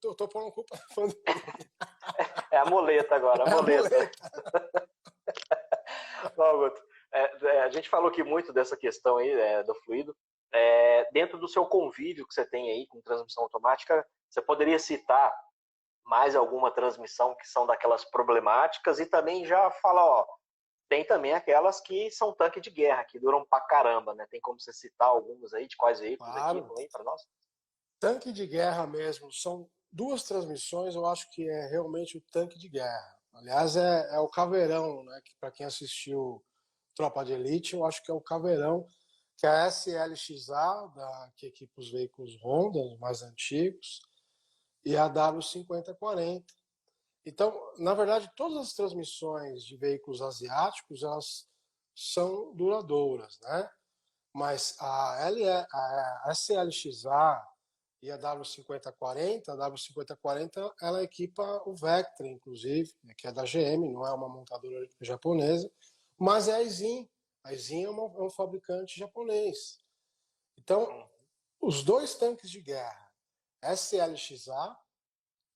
tudo tô pondo culpa na pandemia. É a muleta agora, a muleta. Bom, Guto, a gente falou aqui muito dessa questão aí do fluido. Dentro do seu convívio que você tem aí com transmissão automática, você poderia citar mais alguma transmissão que são daquelas problemáticas e também já fala, ó, tem também aquelas que são tanque de guerra, que duram pra caramba, né? Tem como você citar algumas aí, de quais veículos aqui aí para nós? Tanque de guerra mesmo, são duas transmissões, eu acho que é realmente o tanque de guerra. Aliás, é o Caveirão, né? Que para quem assistiu Tropa de Elite, eu acho que é o Caveirão, que é a SLXA, que equipa os veículos Honda, os mais antigos, e a W5040. Então, na verdade, todas as transmissões de veículos asiáticos, elas são duradouras, né? Mas a SLXA e a W5040, ela equipa o Vectra, inclusive, que é da GM, não é uma montadora japonesa, mas é a Aisin. A Aisin é um fabricante japonês. Então, os dois tanques de guerra, SLXA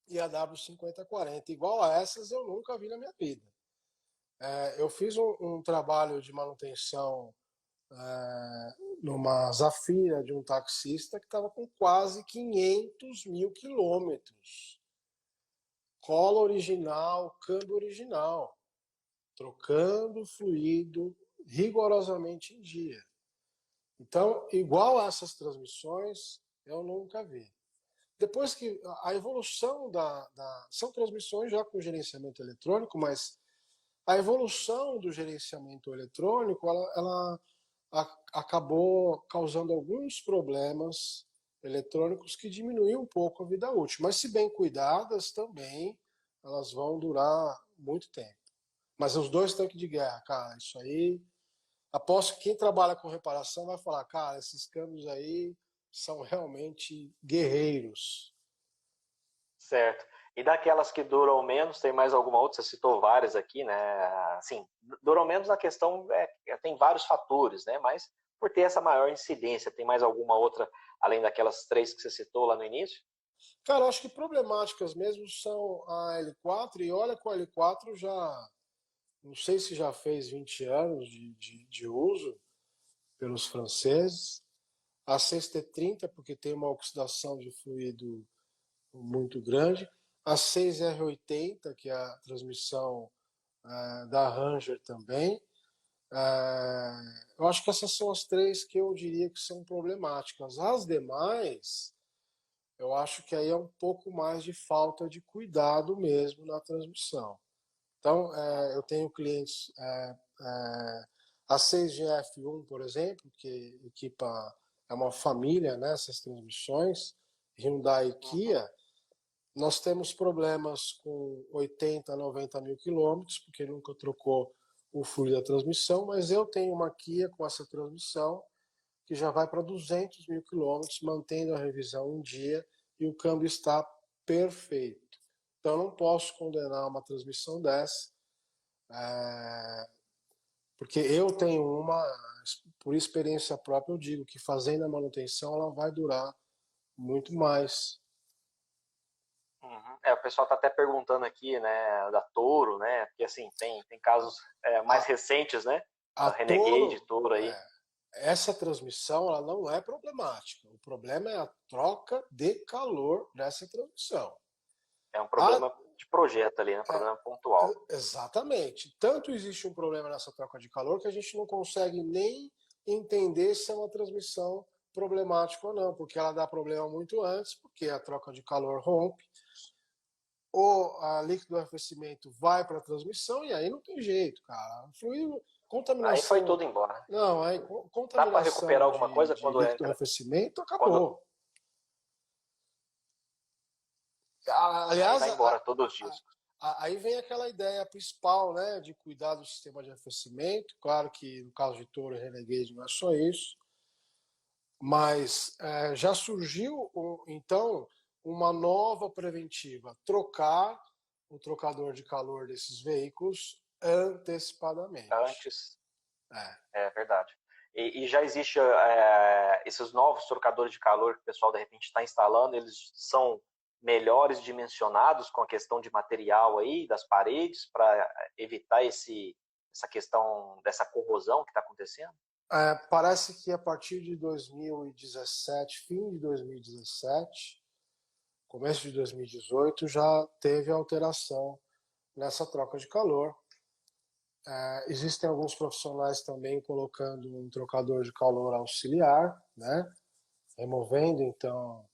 e a W5040, igual a essas eu nunca vi na minha vida. Eu fiz um trabalho de manutenção numa Zafira de um taxista que estava com quase 500 mil quilômetros. Cola original, câmbio original, trocando fluido rigorosamente em dia. Então, igual a essas transmissões, eu nunca vi. Depois que a evolução são transmissões já com gerenciamento eletrônico, mas a evolução do gerenciamento eletrônico, ela acabou causando alguns problemas eletrônicos que diminuiu um pouco a vida útil. Mas se bem cuidadas também, elas vão durar muito tempo. Mas os dois tanques de guerra, cara, isso aí, aposto que quem trabalha com reparação vai falar, cara, esses câmbios aí são realmente guerreiros. Certo. E daquelas que duram menos, tem mais alguma outra? Você citou várias aqui, né? Assim, duram menos na questão, tem vários fatores, né? Mas por ter essa maior incidência, tem mais alguma outra, além daquelas três que você citou lá no início? Cara, acho que problemáticas mesmo são a L4, e olha que o L4 já, não sei se já fez 20 anos de uso pelos franceses. A 6T30, porque tem uma oxidação de fluido muito grande. A 6R80, que é a transmissão da Ranger também. Eu acho que essas são as três que eu diria que são problemáticas. As demais, eu acho que aí é um pouco mais de falta de cuidado mesmo na transmissão. Então, eu tenho clientes, a 6GF1, por exemplo, que equipa, é uma família nessas transmissões, Hyundai e Kia. Nós temos problemas com 80, 90 mil quilômetros, porque nunca trocou o fluido da transmissão, mas eu tenho uma Kia com essa transmissão que já vai para 200 mil quilômetros, mantendo a revisão em dia, e o câmbio está perfeito. Então, eu não posso condenar uma transmissão dessa, porque eu tenho uma, por experiência própria, eu digo que fazendo a manutenção ela vai durar muito mais. Uhum. O pessoal está até perguntando aqui, né, da Toro, né, porque assim, tem casos mais A, recentes, né, a da Renegade, Toro, Toro aí. essa transmissão ela não é problemática. O problema é a troca de calor dessa transmissão. É um A, problema de projeto ali, né, problema pontual. exatamente. Tanto existe um problema nessa troca de calor que a gente não consegue nem entender se é uma transmissão problemática ou não, porque ela dá problema muito antes, porque a troca de calor rompe, ou a líquido do arrefecimento vai para a transmissão e aí não tem jeito, cara. Fluido, Aí foi contaminação. tudo embora. Não, aí Dá para recuperar contaminação alguma coisa de quando líquido entra, arrefecimento quando acabou. aí Aliás, vai embora todos os dias. aí vem aquela ideia principal, né, de cuidar do sistema de arrefecimento. Claro que no caso de Toro e Renegade não é só isso, mas já surgiu, então, uma nova preventiva: trocar o trocador de calor desses veículos antecipadamente. Antes, É. é verdade. E já existe esses novos trocadores de calor que o pessoal de repente está instalando, eles são melhores dimensionados com a questão de material aí, das paredes, para evitar essa questão dessa corrosão que está acontecendo? Parece que a partir de 2017, fim de 2017, começo de 2018, já teve alteração nessa troca de calor. Existem alguns profissionais também colocando um trocador de calor auxiliar, né? Removendo então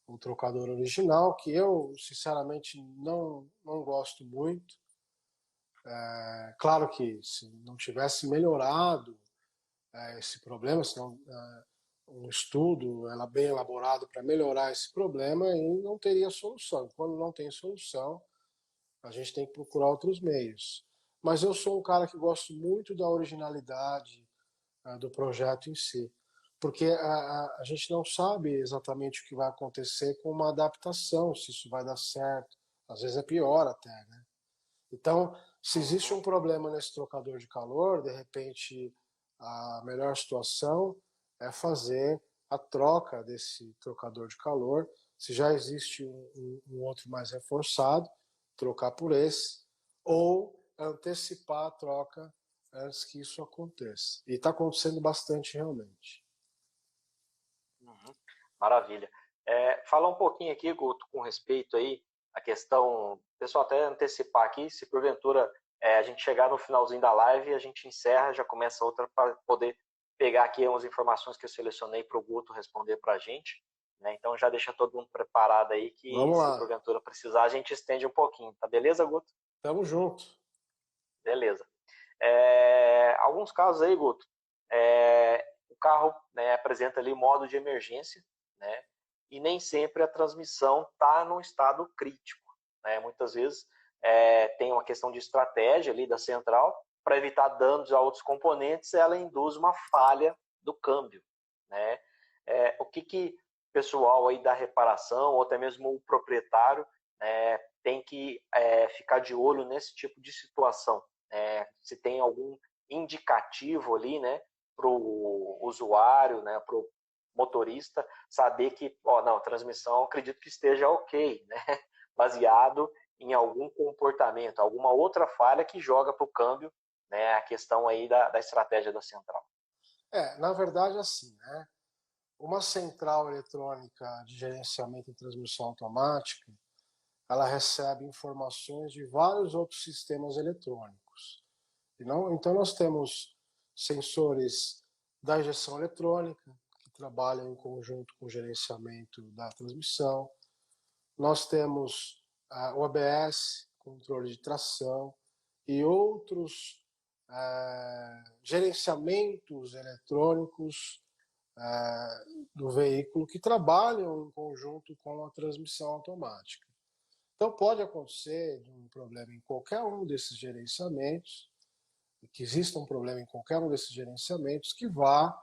o trocador original, que eu sinceramente não gosto muito. Claro que se não tivesse melhorado esse problema, se não, um estudo bem elaborado para melhorar esse problema, e não teria solução. Quando não tem solução, a gente tem que procurar outros meios. Mas eu sou um cara que gosto muito da originalidade do projeto em si, porque a gente não sabe exatamente o que vai acontecer com uma adaptação, se isso vai dar certo, às vezes é pior até, né? Então, se existe Uhum. um problema nesse trocador de calor, de repente a melhor situação é fazer a troca desse trocador de calor. Se já existe um outro mais reforçado, trocar por esse, ou antecipar a troca antes que isso aconteça. E está acontecendo bastante realmente. Uhum. Maravilha. Falar um pouquinho aqui, Guto, com respeito aí à questão, pessoal, até antecipar aqui, se porventura a gente chegar no finalzinho da live, a gente encerra, já começa outra para poder pegar aqui umas informações que eu selecionei para o Guto responder para a gente. Né? Então já deixa todo mundo preparado aí que Vamos se lá. porventura precisar, a gente estende um pouquinho, tá beleza, Guto? Tamo junto. Beleza. Alguns casos aí, Guto, o carro, né, apresenta ali modo de emergência, né, e nem sempre a transmissão está num estado crítico. Né, muitas vezes tem uma questão de estratégia ali da central para evitar danos a outros componentes, ela induz uma falha do câmbio. Né. O que o pessoal aí da reparação, ou até mesmo o proprietário, tem que ficar de olho nesse tipo de situação? Se tem algum indicativo ali, né, para o usuário, né, para o motorista saber que, não, a transmissão acredito que esteja ok, né, baseado em algum comportamento, alguma outra falha que joga para o câmbio, né, a questão aí da estratégia da central. Na verdade, assim, né? Uma central eletrônica de gerenciamento e transmissão automática, ela recebe informações de vários outros sistemas eletrônicos. Então, nós temos sensores da injeção eletrônica, que trabalham em conjunto com o gerenciamento da transmissão. Nós temos o ABS, controle de tração, e outros gerenciamentos eletrônicos do veículo que trabalham em conjunto com a transmissão automática. Então pode acontecer de um problema em qualquer um desses gerenciamentos, que exista um problema em qualquer um desses gerenciamentos que vá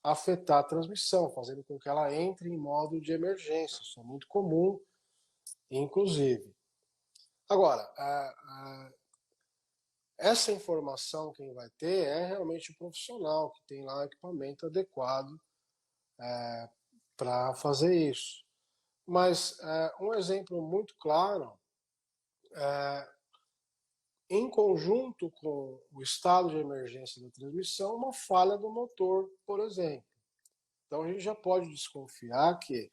afetar a transmissão, fazendo com que ela entre em modo de emergência. Isso é muito comum, inclusive. Agora, essa informação quem vai ter é realmente o profissional que tem lá o equipamento adequado para fazer isso. Mas um exemplo muito claro, em conjunto com o estado de emergência da transmissão, uma falha do motor, por exemplo. Então a gente já pode desconfiar que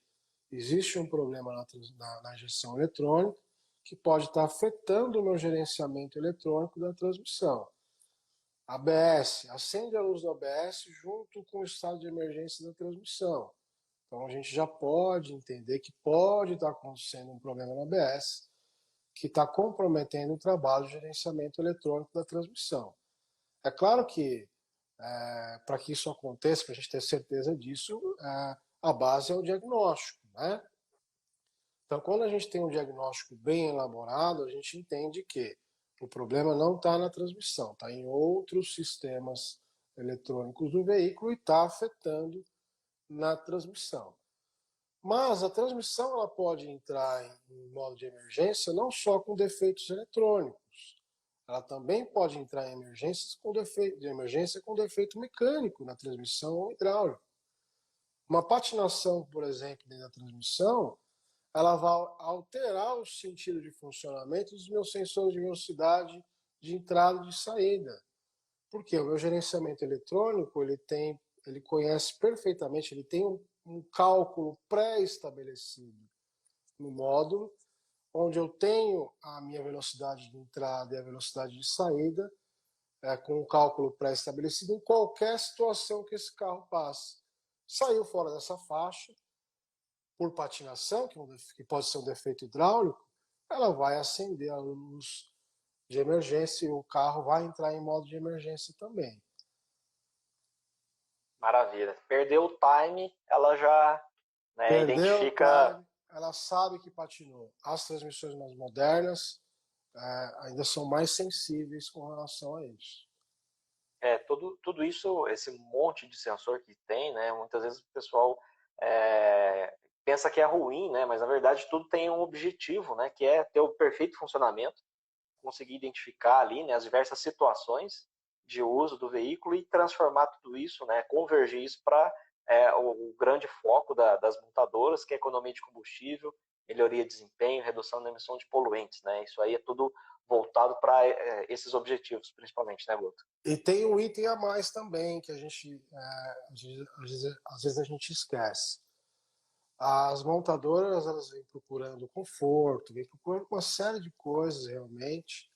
existe um problema na injeção eletrônica que pode estar afetando o meu gerenciamento eletrônico da transmissão. ABS, acende a luz do ABS junto com o estado de emergência da transmissão. Então a gente já pode entender que pode estar acontecendo um problema no ABS que está comprometendo o trabalho de gerenciamento eletrônico da transmissão. É claro que para que isso aconteça, para a gente ter certeza disso, a base é o diagnóstico, né? Então, quando a gente tem um diagnóstico bem elaborado, a gente entende que o problema não está na transmissão, está em outros sistemas eletrônicos do veículo e está afetando na transmissão. Mas a transmissão ela pode entrar em modo de emergência não só com defeitos eletrônicos, ela também pode entrar em emergência com defeito mecânico na transmissão ou hidráulico. Uma patinação, por exemplo, dentro da transmissão, ela vai alterar o sentido de funcionamento dos meus sensores de velocidade de entrada e de saída. Porque o meu gerenciamento eletrônico, ele conhece perfeitamente, ele tem um cálculo pré-estabelecido no módulo, onde eu tenho a minha velocidade de entrada e a velocidade de saída, com um cálculo pré-estabelecido em qualquer situação que esse carro passe. Saiu fora dessa faixa, por patinação, que pode ser um defeito hidráulico, ela vai acender a luz de emergência e o carro vai entrar em modo de emergência também. Maravilha. Perdeu o time, ela já Perdeu o identifica. time, ela sabe que patinou. As transmissões mais modernas ainda são mais sensíveis com relação a isso. Tudo isso, esse monte de sensor que tem, né? Muitas vezes o pessoal pensa que é ruim, né? Mas na verdade tudo tem um objetivo, né? Que é ter o perfeito funcionamento, conseguir identificar ali, né, as diversas situações de uso do veículo e transformar tudo isso, né? Convergir isso para o grande foco das montadoras, que é economia de combustível, melhoria de desempenho, redução da emissão de poluentes, né? Isso aí é tudo voltado para esses objetivos, principalmente, né, Guto? E tem um item a mais também que a gente às vezes a gente esquece. As montadoras elas vêm procurando conforto, vêm procurando uma série de coisas realmente,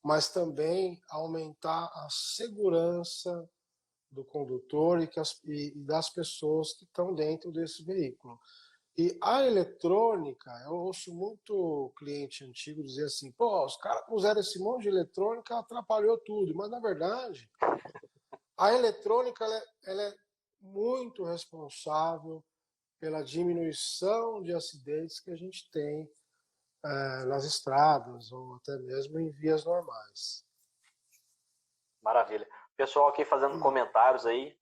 mas também aumentar a segurança do condutor e das pessoas que estão dentro desse veículo. E a eletrônica, eu ouço muito cliente antigo dizer assim, pô, os caras puseram esse monte de eletrônica, atrapalhou tudo. Mas, na verdade, a eletrônica ela é muito responsável pela diminuição de acidentes que a gente tem nas estradas ou até mesmo em vias normais. Maravilha. Pessoal aqui fazendo comentários aí,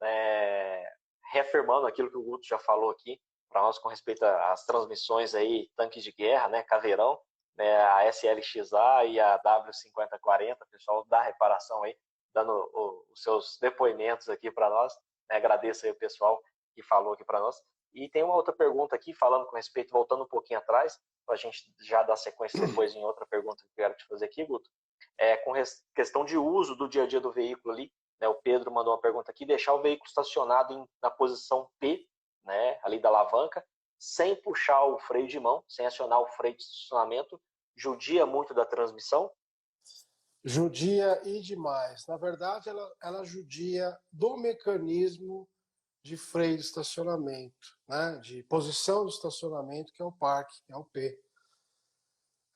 reafirmando aquilo que o Guto já falou aqui para nós com respeito às transmissões aí, tanques de guerra, né, Caveirão, né, a SLXA e a W5040, pessoal da reparação aí, dando os seus depoimentos aqui para nós. Agradeço aí o pessoal que falou aqui para nós. E tem uma outra pergunta aqui, falando com respeito, voltando um pouquinho atrás, para a gente já dar sequência depois em outra pergunta que eu quero te fazer aqui, Guto. Com questão de uso do dia a dia do veículo ali, né, o Pedro mandou uma pergunta aqui, deixar o veículo estacionado na posição P, né, ali da alavanca, sem puxar o freio de mão, sem acionar o freio de estacionamento, judia muito da transmissão? Judia e demais. Na verdade, ela judia do mecanismo de freio de estacionamento, né? De posição de estacionamento, que é o parque, que é o P.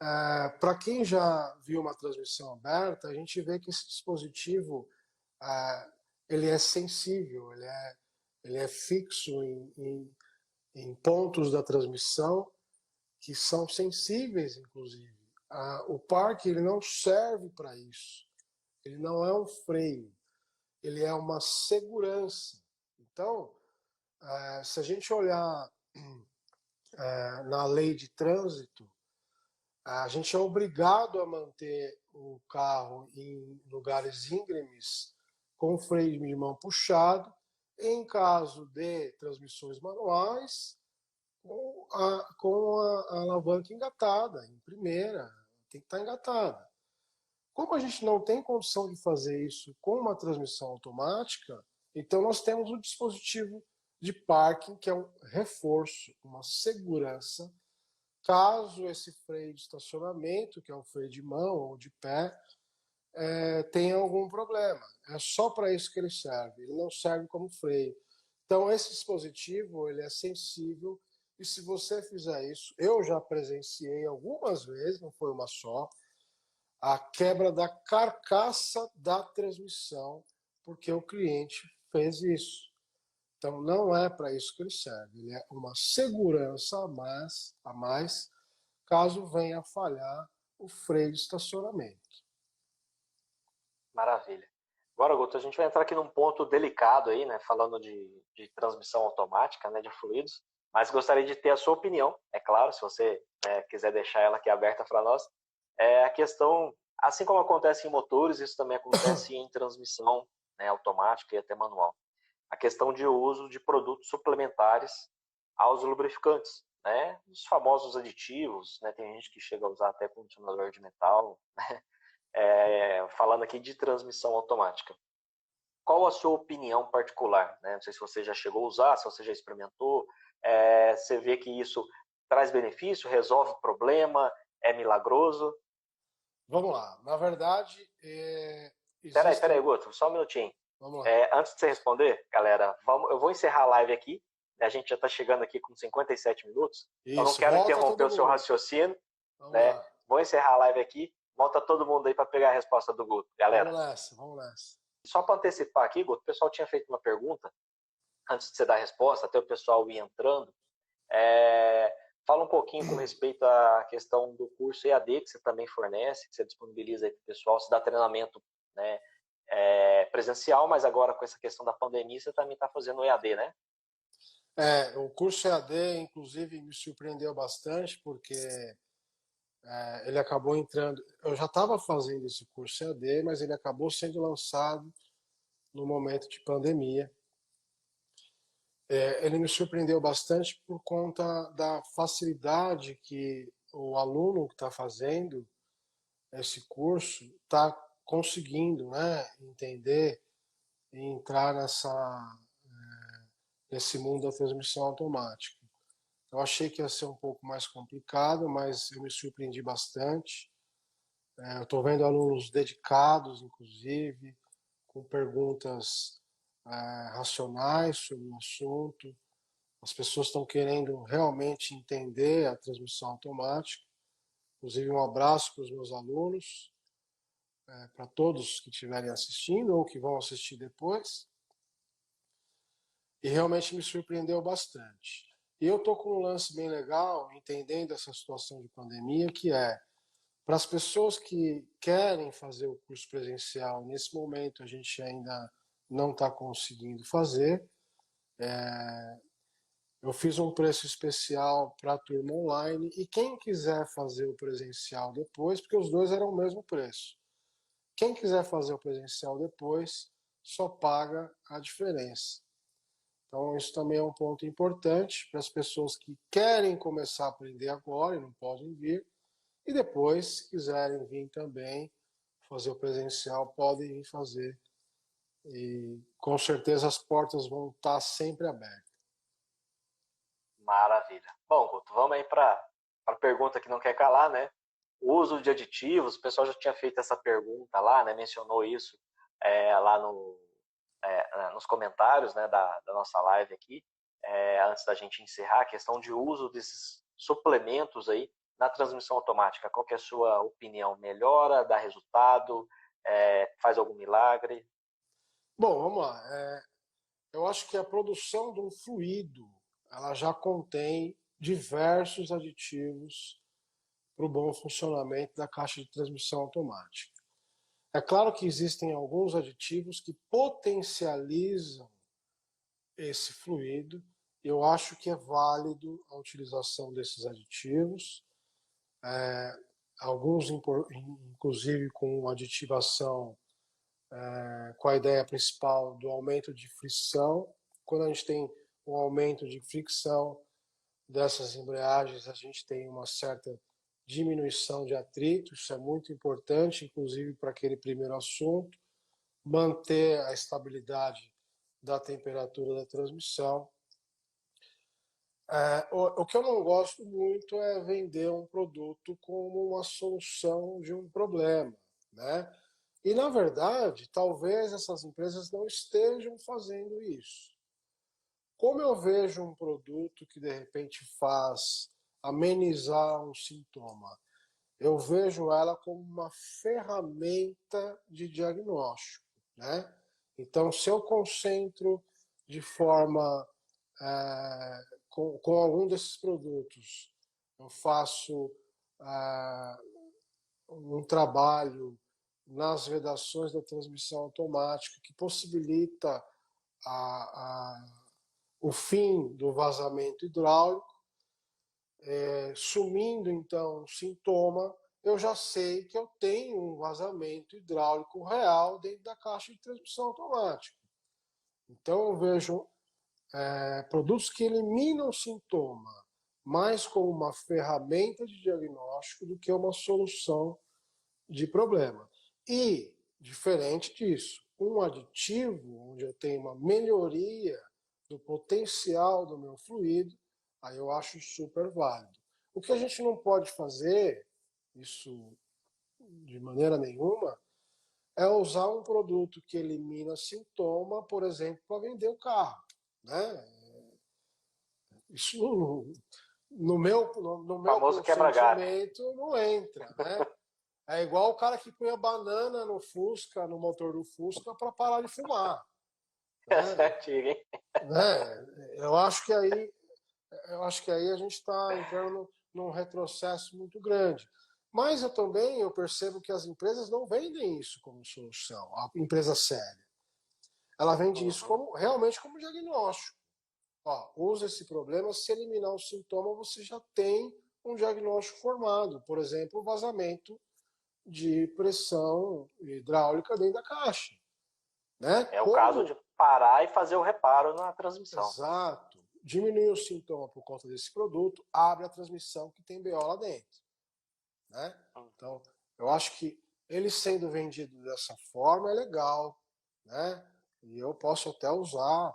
Para quem já viu uma transmissão aberta, a gente vê que esse dispositivo ele é sensível, ele é fixo em pontos da transmissão que são sensíveis, inclusive. O parque ele não serve para isso. Ele não é um freio, ele é uma segurança. Então, se a gente olhar na lei de trânsito, a gente é obrigado a manter o carro em lugares íngremes com o freio de mão puxado, em caso de transmissões manuais, com a alavanca engatada, em primeira, tem que estar engatada. Como a gente não tem condição de fazer isso com uma transmissão automática, então nós temos um dispositivo de parking que é um reforço, uma segurança, caso esse freio de estacionamento, que é um freio de mão ou de pé, tenha algum problema. É só para isso que ele serve, ele não serve como freio. Então esse dispositivo ele é sensível e se você fizer isso, eu já presenciei algumas vezes, não foi uma só, a quebra da carcaça da transmissão, porque o cliente fez isso. Então, não é para isso que ele serve. Ele é uma segurança a mais caso venha a falhar o freio de estacionamento. Maravilha. Agora, Guto, a gente vai entrar aqui num ponto delicado aí, né? Falando de transmissão automática, né? De fluidos. Mas gostaria de ter a sua opinião, é claro, se você quiser deixar ela aqui aberta para nós. A questão, assim como acontece em motores, isso também acontece em transmissão, né, automática e até manual. A questão de uso de produtos suplementares aos lubrificantes, né? Os famosos aditivos, né? Tem gente que chega a usar até condicionador de metal, falando aqui de transmissão automática. Qual a sua opinião particular? Né? Não sei se você já chegou a usar, se você já experimentou. Você vê que isso traz benefício, resolve problema, é milagroso? Vamos lá. Na verdade, Peraí, Guto, só um minutinho. Vamos lá. Antes de você responder, galera, eu vou encerrar a live aqui. A gente já está chegando aqui com 57 minutos. Isso, eu não quero interromper o seu raciocínio. Né? Vou encerrar a live aqui. Volta todo mundo aí para pegar a resposta do Guto, galera. Vamos nessa. Só para antecipar aqui, Guto, o pessoal tinha feito uma pergunta, antes de você dar a resposta, até o pessoal ir entrando. Fala um pouquinho com respeito à questão do curso EAD que você também fornece, que você disponibiliza aí para o pessoal, se dá treinamento, né, presencial, mas agora com essa questão da pandemia você também está fazendo o EAD, né? O curso EAD, inclusive, me surpreendeu bastante, porque ele acabou entrando. Eu já estava fazendo esse curso EAD, mas ele acabou sendo lançado no momento de pandemia. Ele me surpreendeu bastante por conta da facilidade que o aluno que está fazendo esse curso está conseguindo, né, entender e entrar nesse mundo da transmissão automática. Eu achei que ia ser um pouco mais complicado, mas eu me surpreendi bastante. Eu estou vendo alunos dedicados, inclusive, com perguntas racionais sobre o assunto. As pessoas estão querendo realmente entender a transmissão automática. Inclusive, um abraço para os meus alunos, para todos que estiverem assistindo ou que vão assistir depois. E realmente me surpreendeu bastante. E eu estou com um lance bem legal, entendendo essa situação de pandemia, que é para as pessoas que querem fazer o curso presencial, nesse momento a gente ainda não está conseguindo fazer. Eu fiz um preço especial para a turma online e quem quiser fazer o presencial depois, porque os dois eram o mesmo preço. Quem quiser fazer o presencial depois, só paga a diferença. Então, isso também é um ponto importante para as pessoas que querem começar a aprender agora e não podem vir. E depois, se quiserem vir também fazer o presencial, podem vir fazer. E com certeza as portas vão estar sempre abertas. Maravilha. Bom, Guto, vamos aí para a pergunta que não quer calar, né? O uso de aditivos, o pessoal já tinha feito essa pergunta lá, né? Mencionou isso lá nos comentários, né, da nossa live aqui, antes da gente encerrar, a questão de uso desses suplementos aí na transmissão automática. Qual que é a sua opinião? Melhora, dá resultado, faz algum milagre? Bom, vamos lá. Eu acho que a produção de um fluido, ela já contém diversos aditivos para o bom funcionamento da caixa de transmissão automática. É claro que existem alguns aditivos que potencializam esse fluido. Eu acho que é válido a utilização desses aditivos, alguns inclusive com aditivação com a ideia principal do aumento de fricção. Quando a gente tem um aumento de fricção dessas embreagens, a gente tem uma certa diminuição de atrito. Isso é muito importante, inclusive para aquele primeiro assunto, manter a estabilidade da temperatura da transmissão. O que eu não gosto muito é vender um produto como uma solução de um problema, né? E, na verdade, talvez essas empresas não estejam fazendo isso. Como eu vejo um produto que, de repente, faz amenizar um sintoma, eu vejo ela como uma ferramenta de diagnóstico, né? Então, se eu concentro de forma com algum desses produtos, eu faço um trabalho nas vedações da transmissão automática que possibilita o fim do vazamento hidráulico, sumindo então o sintoma, eu já sei que eu tenho um vazamento hidráulico real dentro da caixa de transmissão automática. Então eu vejo produtos que eliminam o sintoma mais como uma ferramenta de diagnóstico do que uma solução de problema. E, diferente disso, um aditivo onde eu tenho uma melhoria do potencial do meu fluido, aí eu acho super válido. O que a gente não pode fazer, isso de maneira nenhuma, é usar um produto que elimina sintoma, por exemplo, para vender o carro, né? Isso no meu consentimento não entra, né? É igual o cara que põe a banana no Fusca, no motor do Fusca, para parar de fumar. Né? Eu acho que aí a gente está entrando num retrocesso muito grande. Mas eu percebo que as empresas não vendem isso como solução, a empresa séria. Ela vende isso realmente como diagnóstico. Usa esse problema, se eliminar o sintoma, você já tem um diagnóstico formado. Por exemplo, o vazamento de pressão hidráulica dentro da caixa. Né? É o caso de parar e fazer o reparo na transmissão. Exato. Diminuir o sintoma por conta desse produto, abre a transmissão que tem BO lá dentro. Né? Então, eu acho que ele sendo vendido dessa forma é legal. Né? E eu posso até usar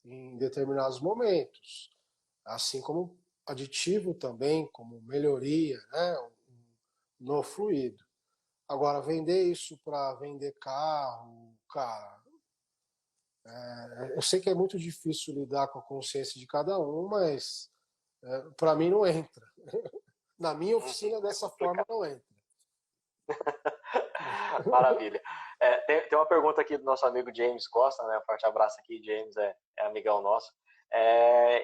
em determinados momentos. Assim como aditivo também, como melhoria, né? No fluido. Agora, vender isso para vender carro, cara, eu sei que é muito difícil lidar com a consciência de cada um, mas para mim não entra. Na minha oficina, dessa forma, não entra. Maravilha. Tem uma pergunta aqui do nosso amigo James Costa, né? Um forte abraço aqui, James, é amigão nosso.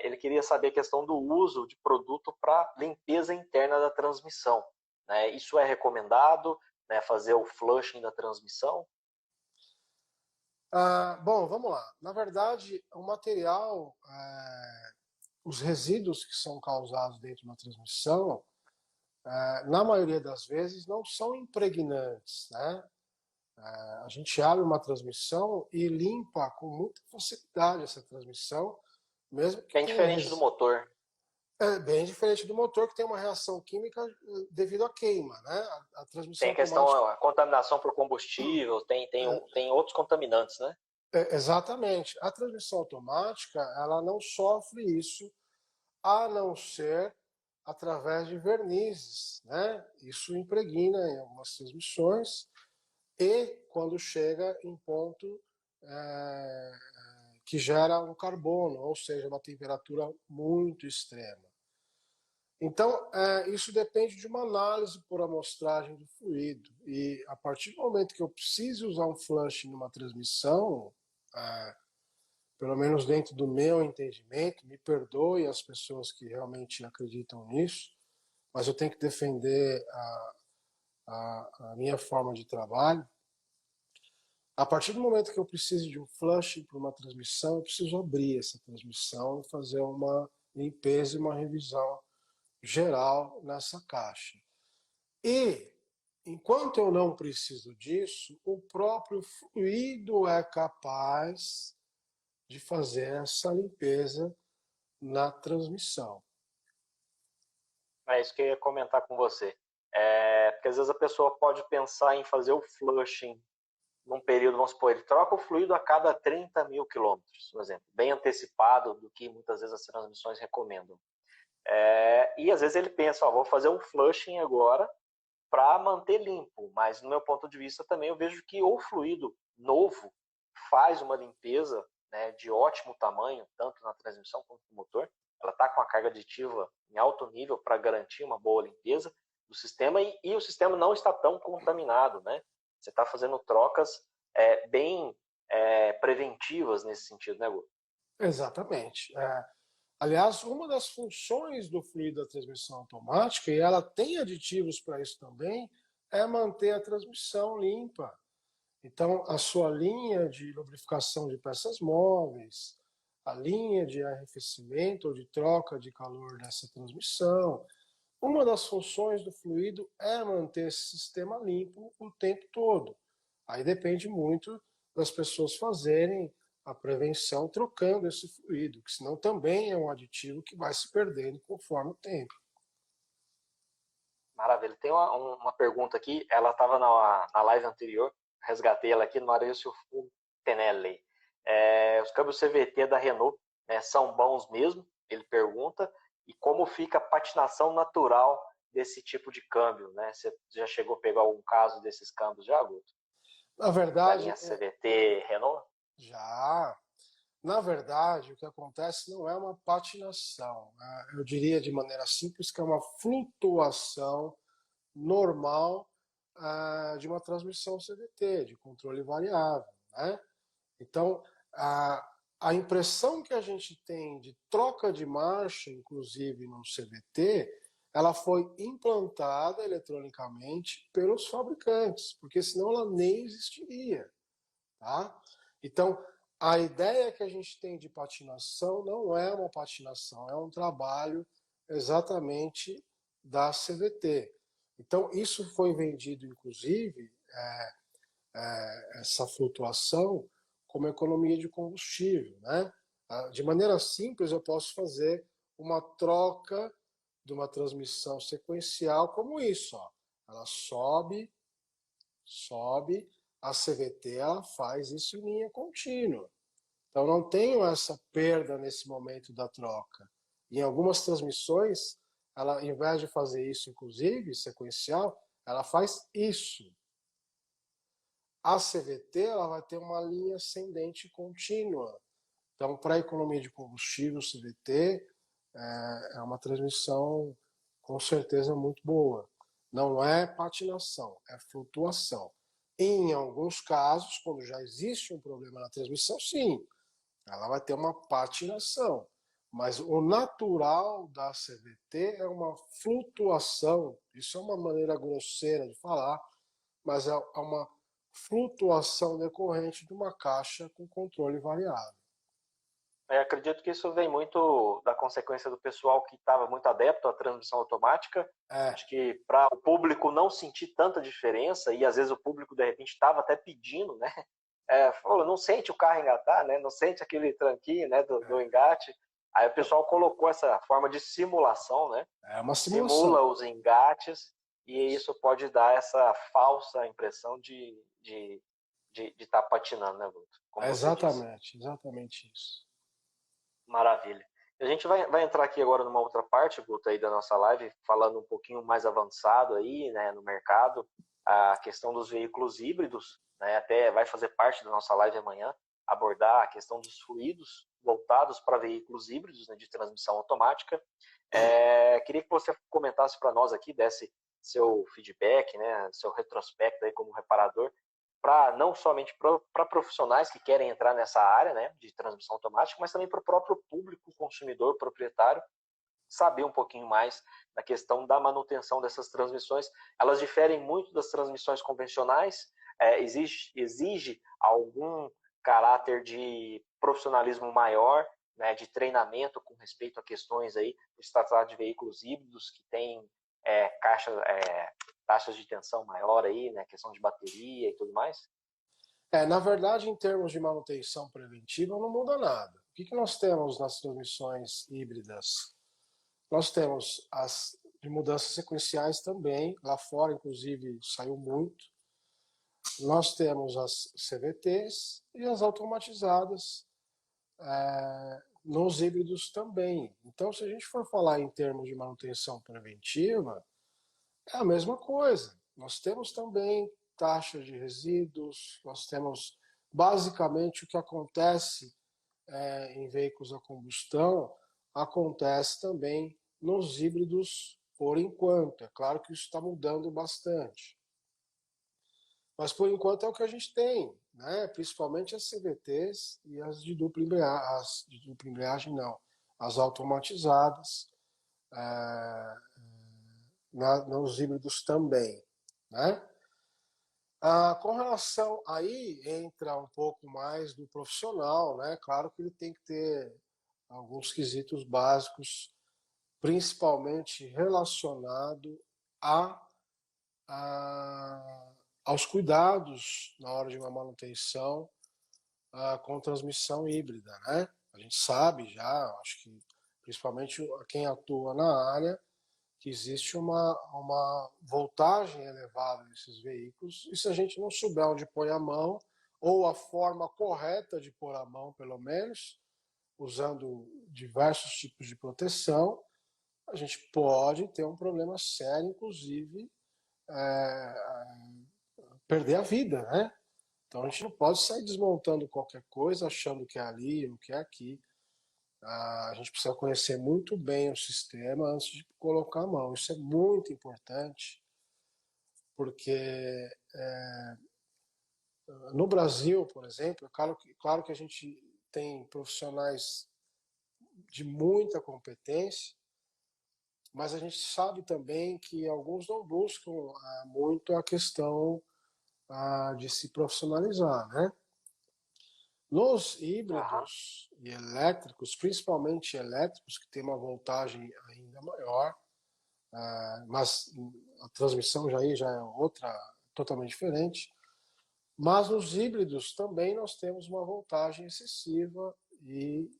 Ele queria saber a questão do uso de produto para limpeza interna da transmissão. Né? Isso é recomendado, né? Fazer o flushing da transmissão? Bom, vamos lá. Na verdade, o material, os resíduos que são causados dentro de uma transmissão, na maioria das vezes, não são impregnantes. Né? A gente abre uma transmissão e limpa com muita facilidade essa transmissão, mesmo que bem diferente do motor. Bem diferente do motor, que tem uma reação química devido à queima, né? A transmissão tem a questão automática... a contaminação por combustível, tem outros contaminantes, né? Exatamente. A transmissão automática, ela não sofre isso, a não ser através de vernizes, né? Isso impregna em algumas transmissões e quando chega em ponto que gera um carbono, ou seja, uma temperatura muito extrema. Então, isso depende de uma análise por amostragem do fluido. E a partir do momento que eu preciso usar um flush numa transmissão, pelo menos dentro do meu entendimento, me perdoe as pessoas que realmente acreditam nisso, mas eu tenho que defender a minha forma de trabalho. A partir do momento que eu preciso de um flushing para uma transmissão, eu preciso abrir essa transmissão e fazer uma limpeza e uma revisão geral nessa caixa. E, enquanto eu não preciso disso, o próprio fluido é capaz de fazer essa limpeza na transmissão. É isso que eu ia comentar com você. Porque às vezes a pessoa pode pensar em fazer o flushing num período, vamos supor, ele troca o fluido a cada 30 mil quilômetros, por exemplo, bem antecipado do que muitas vezes as transmissões recomendam. E às vezes ele pensa, vou fazer um flushing agora para manter limpo, mas no meu ponto de vista também eu vejo que o fluido novo faz uma limpeza, né, de ótimo tamanho, tanto na transmissão quanto no motor. Ela está com a carga aditiva em alto nível para garantir uma boa limpeza do sistema e o sistema não está tão contaminado, né? Você está fazendo trocas bem preventivas nesse sentido, né, Gu? Exatamente. Aliás, uma das funções do fluido da transmissão automática, e ela tem aditivos para isso também, é manter a transmissão limpa. Então, a sua linha de lubrificação de peças móveis, a linha de arrefecimento ou de troca de calor dessa transmissão, uma das funções do fluido é manter esse sistema limpo o tempo todo. Aí depende muito das pessoas fazerem a prevenção trocando esse fluido, que senão também é um aditivo que vai se perdendo conforme o tempo. Maravilha. Tem uma pergunta aqui, ela estava na live anterior, resgatei ela aqui no Maurício Tenelli. Os câmbios CVT da Renault, né, são bons mesmo? Ele pergunta. E como fica a patinação natural desse tipo de câmbio, né? Você já chegou a pegar algum caso desses câmbios já, Guto? Na Da verdade, linha CVT Renault? já. Na verdade, o que acontece não é uma patinação. Eu diria de maneira simples que é uma flutuação normal de uma transmissão CVT, de controle variável, né? Então, a impressão que a gente tem de troca de marcha, inclusive no CVT, ela foi implantada eletronicamente pelos fabricantes, porque senão ela nem existiria, tá? Então, a ideia que a gente tem de patinação não é uma patinação, é um trabalho exatamente da CVT. Então, isso foi vendido, inclusive, essa flutuação, como economia de combustível, né? De maneira simples, eu posso fazer uma troca de uma transmissão sequencial como isso. Ó. Ela sobe, sobe, a CVT ela faz isso em linha contínua. Então, não tenho essa perda nesse momento da troca. Em algumas transmissões, ela, ao invés de fazer isso, inclusive, sequencial, ela faz isso. A CVT ela vai ter uma linha ascendente contínua. Então, para a economia de combustível, CVT é uma transmissão com certeza muito boa. Não é patinação, é flutuação. Em alguns casos, quando já existe um problema na transmissão, sim, ela vai ter uma patinação. Mas o natural da CVT é uma flutuação. Isso é uma maneira grosseira de falar, mas é uma flutuação decorrente de uma caixa com controle variável. Eu acredito que isso vem muito da consequência do pessoal que estava muito adepto à transmissão automática. É, Acho que para o público não sentir tanta diferença, e às vezes o público de repente estava até pedindo, né? Falou, não sente o carro engatar, né? Não sente aquele tranquinho, né, do engate. Aí o pessoal colocou essa forma de simulação, né? é uma Simula simulação. os engates e isso pode dar essa falsa impressão de estar patinando, né, Guto? Como É você disse. exatamente isso. Maravilha. A gente vai entrar aqui agora numa outra parte, Guto, aí da nossa live, falando um pouquinho mais avançado aí, né, no mercado, a questão dos veículos híbridos, né, até vai fazer parte da nossa live amanhã, abordar a questão dos fluidos voltados para veículos híbridos, né, de transmissão automática. Queria que você comentasse para nós aqui, desse seu feedback, né, seu retrospecto aí como reparador, não somente para profissionais que querem entrar nessa área, né, de transmissão automática, mas também para o próprio público consumidor proprietário saber um pouquinho mais da questão da manutenção dessas transmissões. Elas diferem muito das transmissões convencionais, exige algum caráter de profissionalismo maior, né, de treinamento com respeito a questões aí, de tratar de veículos híbridos que têm taxas de tensão maior aí, né, questão de bateria e tudo mais? Na verdade, em termos de manutenção preventiva, não muda nada. O que nós temos nas transmissões híbridas? Nós temos as de mudanças sequenciais também, lá fora, inclusive, saiu muito. Nós temos as CVTs e as automatizadas nos híbridos também. Então, se a gente for falar em termos de manutenção preventiva, é a mesma coisa. Nós temos também taxa de resíduos, nós temos basicamente o que acontece em veículos a combustão, acontece também nos híbridos por enquanto. É claro que isso está mudando bastante. Mas por enquanto é o que a gente tem, né? Principalmente as CVTs e as de dupla embreagem, não, as automatizadas, nos híbridos também, né? Com relação aí entra um pouco mais do profissional, né? Claro que ele tem que ter alguns quesitos básicos, principalmente relacionado a, a aos cuidados na hora de uma manutenção com transmissão híbrida, né? A gente sabe já, acho que principalmente quem atua na área, que existe uma voltagem elevada nesses veículos, e se a gente não souber onde põe a mão, ou a forma correta de pôr a mão, pelo menos, usando diversos tipos de proteção, a gente pode ter um problema sério, inclusive perder a vida, né? Então a gente não pode sair desmontando qualquer coisa, achando que é ali ou que é aqui. A gente precisa conhecer muito bem o sistema antes de colocar a mão. Isso é muito importante, porque no Brasil, por exemplo, claro que a gente tem profissionais de muita competência, mas a gente sabe também que alguns não buscam muito a questão de se profissionalizar, né? Nos Aham. híbridos e elétricos, principalmente elétricos, que tem uma voltagem ainda maior, mas a transmissão já é outra, totalmente diferente. Mas nos híbridos também nós temos uma voltagem excessiva e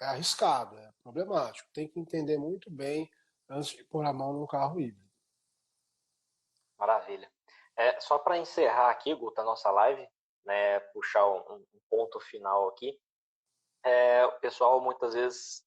é arriscado, é problemático. Tem que entender muito bem antes de pôr a mão num carro híbrido. Maravilha. Só para encerrar aqui, Guta, a nossa live, né, puxar um ponto final aqui. O pessoal muitas vezes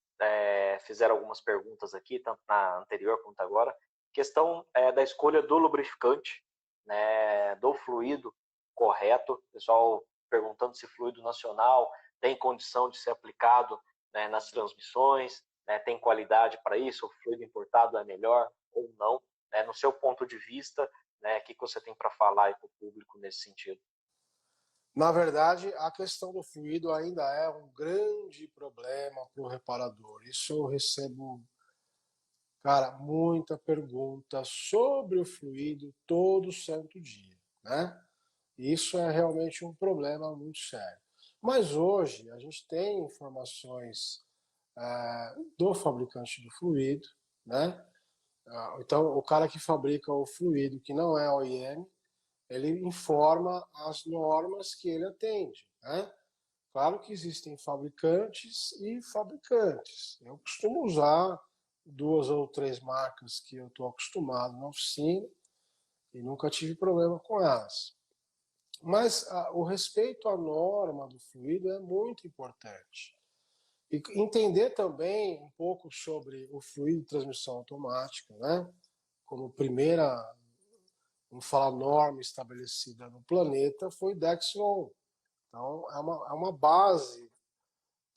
fizeram algumas perguntas aqui, tanto na anterior quanto agora. Questão da escolha do lubrificante, né, do fluido correto. O pessoal perguntando se fluido nacional tem condição de ser aplicado, né, nas transmissões, né, tem qualidade para isso, o fluido importado é melhor ou não. Né, no seu ponto de vista, né, o que você tem para falar para o público nesse sentido? Na verdade, a questão do fluido ainda é um grande problema para o reparador. Isso eu recebo, cara, muita pergunta sobre o fluido todo santo dia, né? Isso é realmente um problema muito sério. Mas hoje a gente tem informações do fabricante do fluido, né? Então, o cara que fabrica o fluido, que não é OEM, ele informa as normas que ele atende, né? Claro que existem fabricantes e fabricantes. Eu costumo usar duas ou três marcas que eu estou acostumado na oficina e nunca tive problema com elas. Mas o respeito à norma do fluido é muito importante. E entender também um pouco sobre o fluido de transmissão automática, né? Como primeira, vamos falar, norma estabelecida no planeta foi Dexron. Então, é uma base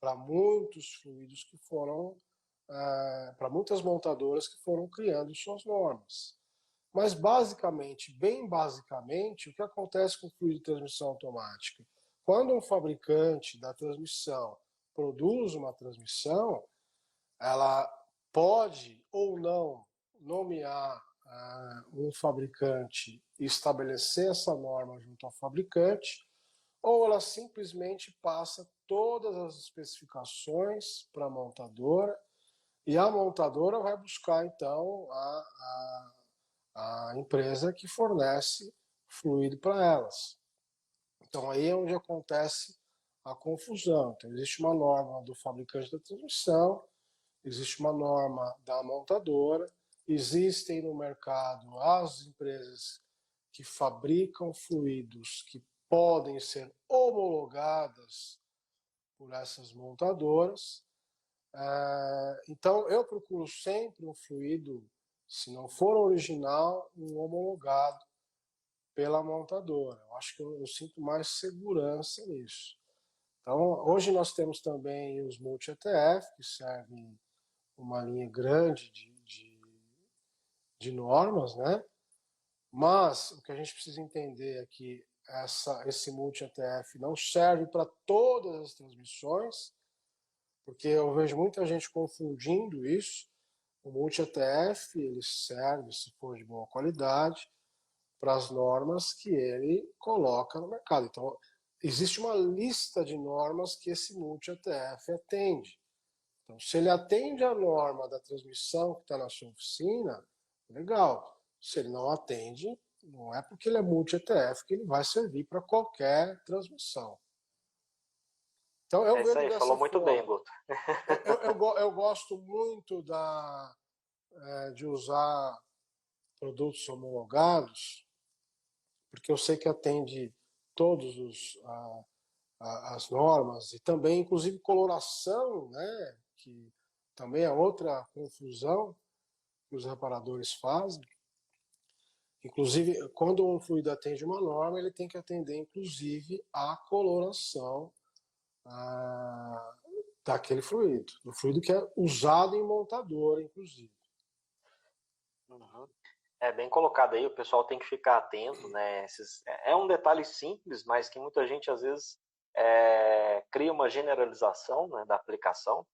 para muitos fluidos que foram, para muitas montadoras que foram criando suas normas. Mas basicamente, bem basicamente, o que acontece com o fluido de transmissão automática? Quando um fabricante da transmissão produz uma transmissão, ela pode ou não nomear um fabricante e estabelecer essa norma junto ao fabricante, ou ela simplesmente passa todas as especificações para a montadora e a montadora vai buscar então a empresa que fornece fluido para elas. Então aí é onde acontece a confusão. Então existe uma norma do fabricante da transmissão, existe uma norma da montadora, existem no mercado as empresas que fabricam fluidos que podem ser homologadas por essas montadoras. Então eu procuro sempre um fluido, se não for original, um homologado pela montadora. Eu acho que eu sinto mais segurança nisso. Então, hoje nós temos também os multi-ETF, que servem uma linha grande de normas, né? Mas o que a gente precisa entender é que esse multi-ETF não serve para todas as transmissões, porque eu vejo muita gente confundindo isso. O multi-ETF ele serve, se for de boa qualidade, para as normas que ele coloca no mercado. Então, existe uma lista de normas que esse multi-ETF atende. Então, se ele atende a norma da transmissão que está na sua oficina, legal. Se ele não atende, não é porque ele é multi-ETF que ele vai servir para qualquer transmissão. Então, eu É isso vejo aí, dessa falou muito bem, forma. Guto. Eu gosto muito de usar produtos homologados, porque eu sei que atende todos as normas e também, inclusive, coloração, né? Que também é outra confusão que os reparadores fazem. Inclusive, quando um fluido atende uma norma, ele tem que atender, inclusive, a coloração daquele fluido, do fluido que é usado em montadora, inclusive. Uhum. É bem colocado aí, o pessoal tem que ficar atento, né? É um detalhe simples, mas que muita gente às vezes cria uma generalização, né, da aplicação,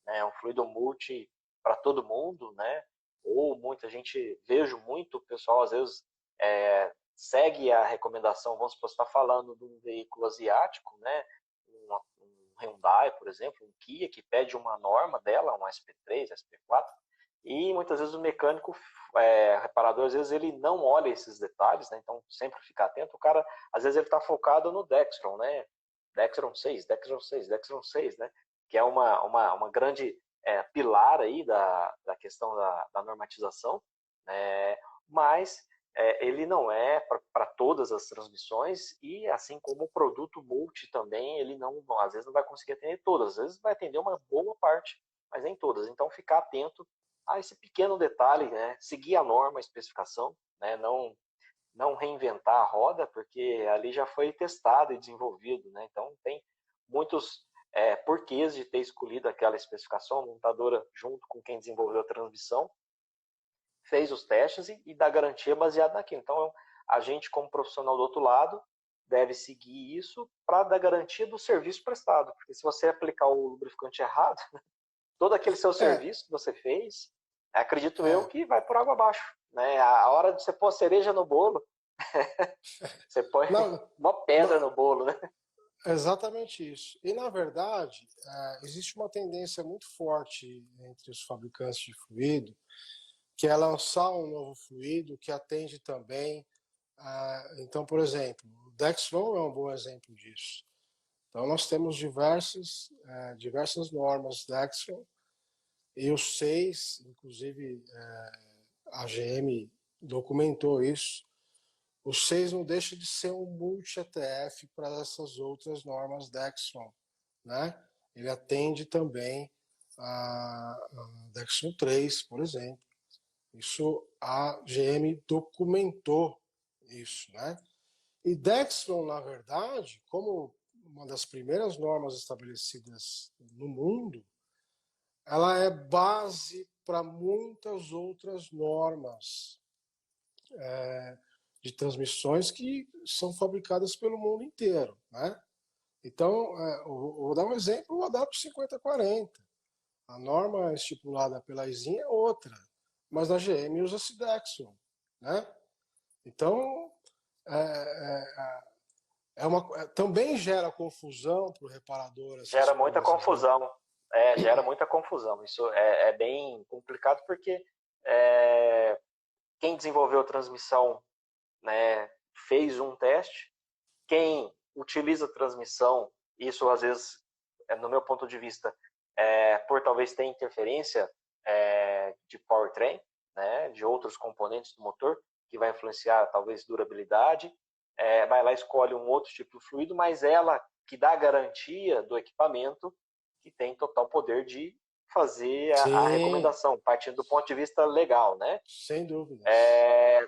né? Um fluido multi para todo mundo, né? Ou muita gente, vejo muito o pessoal às vezes segue a recomendação, vamos supor, você está falando de um veículo asiático, né? Um Hyundai, por exemplo, um Kia, que pede uma norma dela, um SP3, SP4, e muitas vezes o mecânico, reparador, às vezes ele não olha esses detalhes, né? Então sempre ficar atento. O cara, às vezes ele está focado no Dextron, né? Dextron 6, Dextron 6, Dextron 6, né? Que é uma grande pilar aí da questão da normatização, né? Mas ele não é para todas as transmissões, e assim como o produto multi também, ele não, às vezes não vai conseguir atender todas, às vezes vai atender uma boa parte, mas nem todas. Então ficar atento a esse pequeno detalhe, né? Seguir a norma, a especificação, né? Não reinventar a roda, porque ali já foi testado e desenvolvido, né? Então tem muitos porquês de ter escolhido aquela especificação. A montadora, junto com quem desenvolveu a transmissão, fez os testes e dá garantia baseada naquilo. Então a gente, como profissional do outro lado, deve seguir isso para dar garantia do serviço prestado, porque se você aplicar o lubrificante errado, todo aquele seu É, serviço que você fez, acredito eu é. que vai por água abaixo, né? A hora de você pôr a cereja no bolo, você põe Não, uma pedra no bolo, né? exatamente isso. E, na verdade, existe uma tendência muito forte entre os fabricantes de fluido, que é lançar um novo fluido que atende também. Então, por exemplo, o Dextron é um bom exemplo disso. Então, nós temos diversas normas Dextron, e os seis, inclusive a GM documentou isso. O 6 não deixa de ser um multi-ETF para essas outras normas Dextron, né? Ele atende também a Dextron 3, por exemplo. Isso a GM documentou isso, né? E Dextron, na verdade, como uma das primeiras normas estabelecidas no mundo, ela é base para muitas outras normas de transmissões que são fabricadas pelo mundo inteiro, né? Então, vou dar um exemplo, o AW5040. A norma estipulada pela ISIN é outra, mas na GM usa-se Dexon, né? Então, também gera confusão para o reparador essas Gera muita coisas, confusão. né? Gera muita confusão. Isso é bem complicado porque quem desenvolveu a transmissão, né, fez um teste. Quem utiliza a transmissão, isso às vezes, no meu ponto de vista, por talvez ter interferência de powertrain, né, de outros componentes do motor, que vai influenciar talvez durabilidade, vai lá e escolhe um outro tipo de fluido, mas ela que dá garantia do equipamento, que tem total poder de fazer a recomendação, partindo do ponto de vista legal, né? Sem dúvida.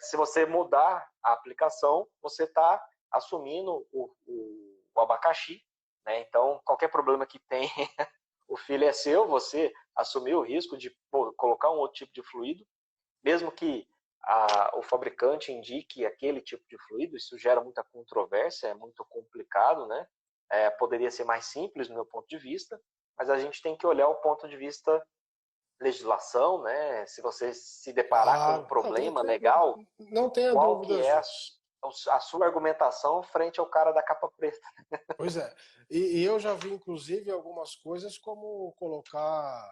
Se você mudar a aplicação, você está assumindo o abacaxi, né? Então, qualquer problema que tem, o filho é seu, você assumiu o risco de colocar um outro tipo de fluido, mesmo que o fabricante indique aquele tipo de fluido, isso gera muita controvérsia, é muito complicado, né? Poderia ser mais simples, no meu ponto de vista, mas a gente tem que olhar o ponto de vista legislação, né? Se você se deparar com um problema legal, não tenha qual dúvida que é disso. a sua argumentação frente ao cara da capa preta? Pois é. E eu já vi, inclusive, algumas coisas como colocar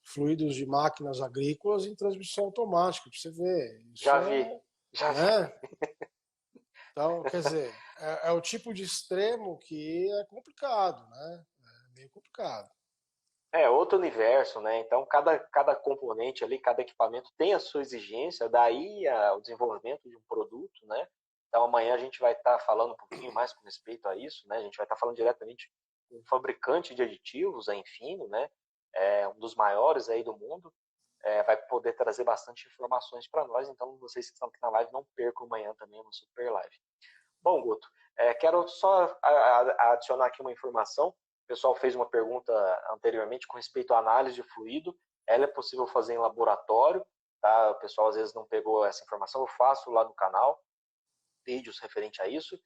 fluidos de máquinas agrícolas em transmissão automática, para você ver. Isso já vi. Vi. Então, quer dizer, é o tipo de extremo que é complicado, né? É meio complicado. Outro universo, né? Então, cada componente ali, cada equipamento tem a sua exigência, daí o desenvolvimento de um produto, né? Então, amanhã a gente vai estar falando um pouquinho mais com respeito a isso, né? A gente vai estar falando diretamente com um fabricante de aditivos, a Infino, né? Um dos maiores aí do mundo, vai poder trazer bastante informações para nós, então vocês que estão aqui na live, não percam amanhã também uma super live. Bom, Guto, quero só adicionar aqui uma informação. O pessoal fez uma pergunta anteriormente com respeito à análise de fluido. Ela é possível fazer em laboratório, tá? O pessoal às vezes não pegou essa informação. Eu faço lá no canal vídeos referente a isso.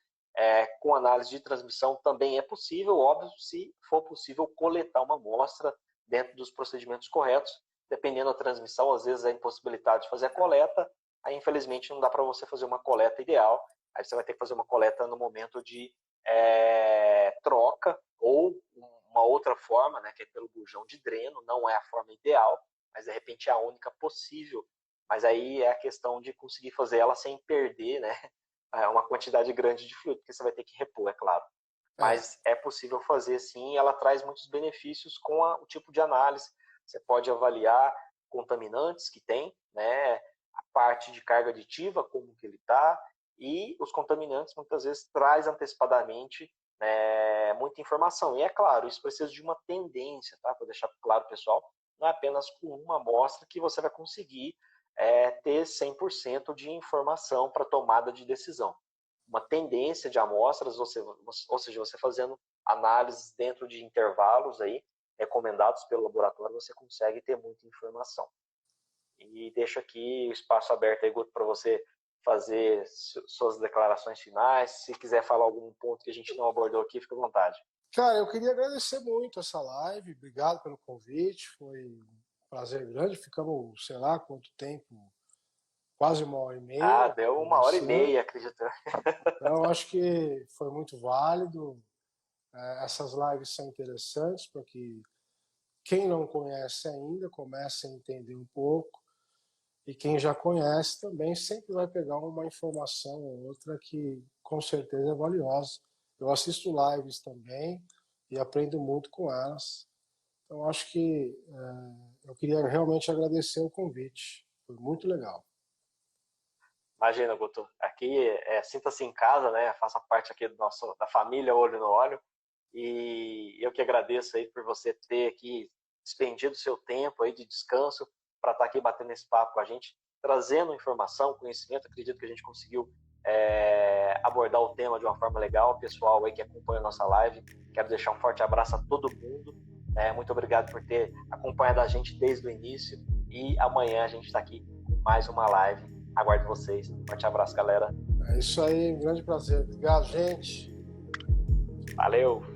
Com análise de transmissão também é possível, óbvio, se for possível coletar uma amostra dentro dos procedimentos corretos. Dependendo da transmissão, às vezes a impossibilidade de fazer a coleta, aí infelizmente não dá para você fazer uma coleta ideal. Aí você vai ter que fazer uma coleta no momento de troca, ou uma outra forma, né, que é pelo bujão de dreno. Não é a forma ideal, mas de repente é a única possível. Mas aí é a questão de conseguir fazer ela sem perder, né, uma quantidade grande de fluido, porque você vai ter que repor, é claro. Mas é possível fazer sim, e ela traz muitos benefícios com o tipo de análise. Você pode avaliar contaminantes que tem, né, a parte de carga aditiva, como que ele está, e os contaminantes muitas vezes traz antecipadamente muita informação. E é claro, isso precisa de uma tendência, tá? Para deixar claro, pessoal, não é apenas com uma amostra que você vai conseguir ter 100% de informação para tomada de decisão. Uma tendência de amostras, ou seja, você fazendo análises dentro de intervalos aí, recomendados pelo laboratório, você consegue ter muita informação. E deixo aqui o espaço aberto aí, Guto, para você fazer suas declarações finais. Se quiser falar algum ponto que a gente não abordou aqui, fica à vontade. Cara, eu queria agradecer muito essa live. Obrigado pelo convite. Foi um prazer grande. Ficamos, sei lá, quanto tempo? Quase 1h30. Deu 1h30, acredito. Então, acho que foi muito válido. Essas lives são interessantes para que quem não conhece ainda comece a entender um pouco. E quem já conhece também sempre vai pegar uma informação ou outra que com certeza é valiosa. Eu assisto lives também e aprendo muito com elas. Então, acho que eu queria realmente agradecer o convite. Foi muito legal. Imagina, Guto. Aqui sinta-se em casa, né? Faça parte aqui da família Olho no Óleo. E eu que agradeço aí por você ter aqui despendido seu tempo aí de descanso para estar aqui batendo esse papo com a gente, trazendo informação, conhecimento. Acredito que a gente conseguiu abordar o tema de uma forma legal. Pessoal aí que acompanha a nossa live, quero deixar um forte abraço a todo mundo. Muito obrigado por ter acompanhado a gente desde o início. E amanhã a gente está aqui com mais uma live. Aguardo vocês. Forte abraço, galera. É isso aí, um grande prazer. Obrigado, gente. Valeu!